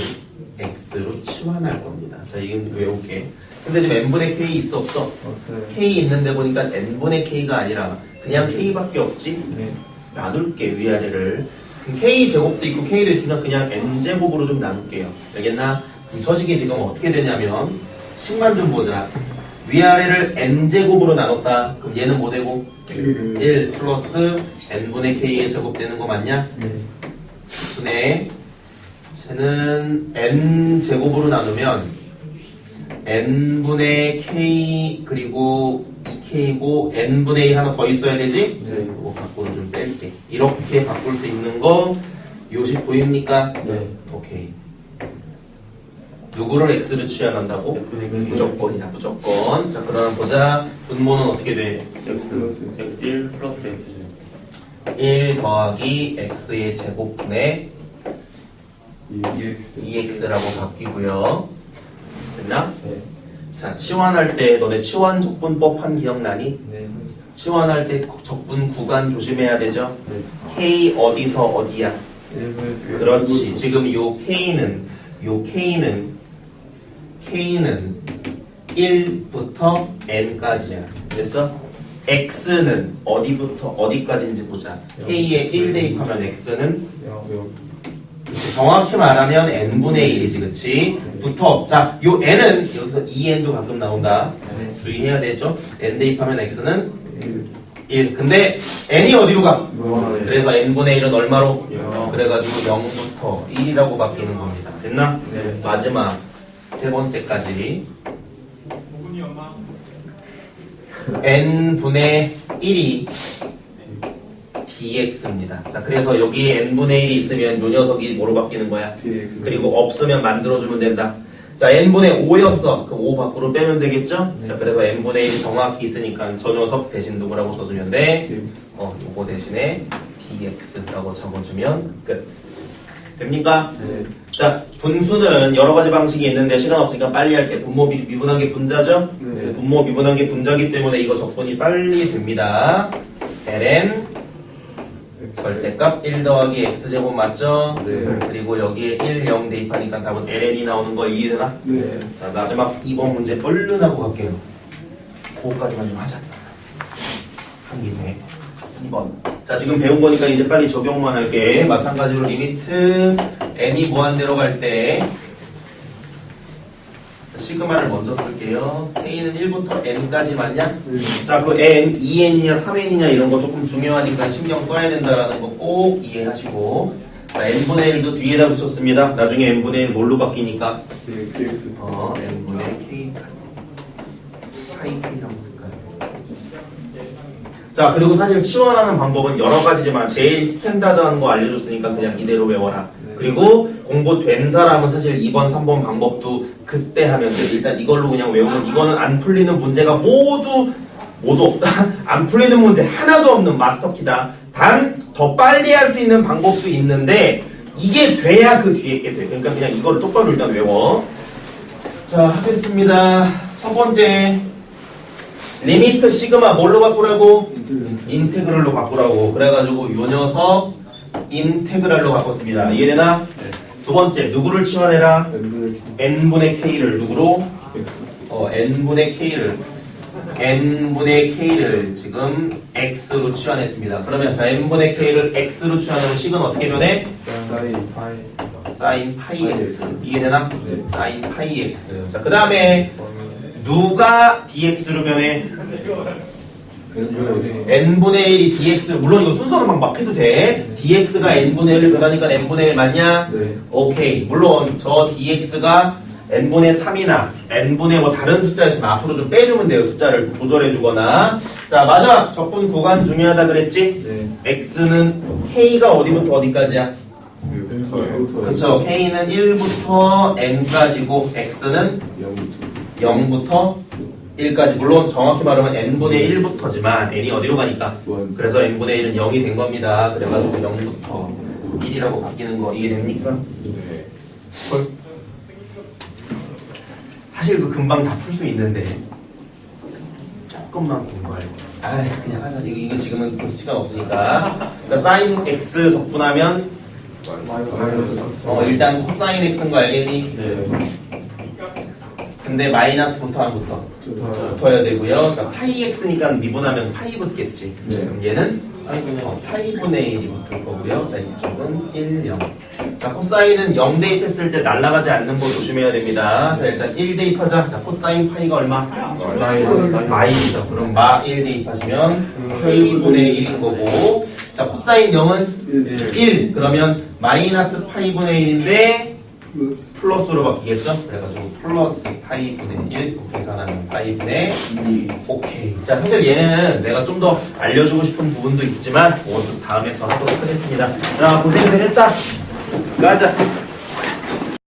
X로 치환할 겁니다. 자, 이건 외울게. 근데 지금 N분의 K 있어 없어? 없어요. K 있는데 보니까 N분의 K가 아니라 그냥 K밖에 없지? 네. 나눌게, 위아래를. 그럼 K 제곱도 있고 K도 있으니까 그냥 N제곱으로 좀 나눌게요. 알겠나? 그럼 저 식이 지금 어떻게 되냐면, 식만 좀 보자. 위아래를 N제곱으로 나눴다. 그럼 얘는 뭐 되고? 1 플러스 N분의 K의 제곱 되는 거 맞냐? 네. 분의 쟤는 N제곱으로 나누면 N분의 K 그리고 2K고 N분의 1 하나 더 있어야 되지? 네. 이거 밖으로 좀 뺄게. 이렇게 바꿀 수 있는 거 요식 보입니까? 네. 오케이. 누구를 x로 취한한다고? 무조건이야, 무조건. 자, 그럼 보자. 분모는 어떻게 돼? x1 플러스 x죠. 1 더하기 x의 제곱분의 2x라고 바뀌고요. 됐나? 네. 자, 치환할 때 너네 치환 적분법 한 기억나니? 네. 치환할 때 적분 구간 조심해야 되죠? 네. K 어디서 어디야? 1을 그렇지. 지금 요 K는 1부터 N까지야. 됐어? X는 어디부터 어디까지인지 보자. K에 1 대입하면 X는 정확히 말하면 n분의 1이지, 그치? 부터, 자, 요 n은 여기서 2n도 가끔 나온다. 네. 주의해야 되죠? n 대입하면 x는 1. 근데 n이 어디로 가? 그래서 n분의 1은 얼마로? 그래가지고 0부터 1이라고 바뀌는 겁니다. 됐나? 네. 마지막 세 번째까지 n분의 1이 dx입니다. 자, 그래서 여기에 n분의 1이 있으면 요 녀석이 뭐로 바뀌는 거야? dx. 그리고 없으면 만들어주면 된다. 자, n분의 5였어. 그럼 5 밖으로 빼면 되겠죠? 네. 자, 그래서 n분의 1이 정확히 있으니까 저 녀석 대신 누구라고 써주면 돼? dx. 요거 대신에 dx라고 적어주면 끝. 됩니까? 네. 자, 분수는 여러 가지 방식이 있는데 시간 없으니까 빨리 할게. 분모 미분한 게 분자죠? 네. 분모 미분한 게 분자기 때문에 이거 적분이 빨리 됩니다. ln 절대값 1 더하기 x제곱 맞죠? 네. 그리고 여기에 1, 0 대입하니까 답은 ln이 나오는 거 이해되나? 네. 자, 마지막 2번 문제 얼른 하고 갈게요. 그거까지만 좀 하자. 한 김에 2번. 자, 지금 배운 거니까 이제 빨리 적용만 할게. 마찬가지로 리미트 n이 무한대로 갈 때 시그마를 먼저 쓸게요. K는 1부터 n까지 맞냐? 자, 그 n, 2n이냐 3n이냐 이런 거 조금 중요하니까 신경 써야 된다라는 거 꼭 이해하시고. 자, n분의 1도 뒤에다 붙였습니다. 나중에 n분의 1 뭘로 바뀌니까? dx. n분의 k K라고 쓸까요? 자, 그리고 사실 치환하는 방법은 여러 가지지만 제일 스탠다드한 거 알려줬으니까 그냥 이대로 외워라. 네. 그리고 공부된 사람은 사실 2번, 3번 방법도 그때 하면 돼. 일단 이걸로 그냥 외우면 이거는 안 풀리는 문제가 모두 없다. 안 풀리는 문제 하나도 없는 마스터키다. 단 더 빨리 할 수 있는 방법도 있는데 이게 돼야 그 뒤에 게 돼. 그러니까 그냥 이거를 똑바로 일단 외워. 자, 하겠습니다. 첫 번째 리미트 시그마 뭘로 바꾸라고? 인테그랄로 바꾸라고. 그래가지고 요 녀석 인테그랄로 바꿨습니다. 이해되나? 두 번째 누구를 치환해라? n분의 k를 누구로? n분의 k를 지금 x로 치환했습니다. 그러면 자, n분의 k를 x로 치환하면 식은 어떻게 변해? 사인 파이. sin 파이 x. 이해되나? 네. sin 파이 x. 자, 그 다음에 누가 dx로 변해? n분의 1이 dx를, 물론 이거 순서로 막 해도 돼. dx가 n분의 1을 변하니까 n분의 1 맞냐? 네. 오케이. 물론 저 dx가 n분의 3이나 n분의 뭐 다른 숫자였으면 앞으로 좀 빼주면 돼요. 숫자를 조절해주거나. 자, 마지막 적분 구간 중요하다 그랬지? 네. x는 k가 어디부터 어디까지야? 그쵸. k는 1부터 n까지고 x는 0부터 1까지. 물론 정확히 말하면 n분의 1부터지만 n이 어디로 가니까. 그래서 n분의 1은 0이 된 겁니다. 그래가지고 0부터 1이라고 바뀌는 거 이해됩니까? 네. 헐. 사실 그 금방 다 풀 수 있는데 조금만 공부할게. 그냥 하자. 이거 지금은 볼 시간 없으니까. 자, sin x 적분하면 일단 코사인 x인 거 알겠니? 네. 근데 마이너스부터 안부터 붙어야 되고요. 자, 파이 x니까 미분하면 파이 붙겠지. 네. 그럼 얘는 파이분의 1이 붙을 거고요. 자, 이쪽은 1, 0. 자, 코사인은 0 대입했을 때 날아가지 않는 거 조심해야 됩니다. 자, 일단 1 대입하자. 자, 코사인 파이가 얼마? 마이죠. 그럼 마 1 대입하시면 파이분의 1인 거고. 자, 코사인 0은 1. 그러면 마이너스 파이분의 1인데 플러스로 바뀌겠죠? 그래가지고 플러스 파이분의 1 계산하면 파이분의 2. 오케이. 자, 사실 얘는 내가 좀 더 알려주고 싶은 부분도 있지만 좀 다음에 더 하도록 하겠습니다. 자, 고생들 했다. 가자.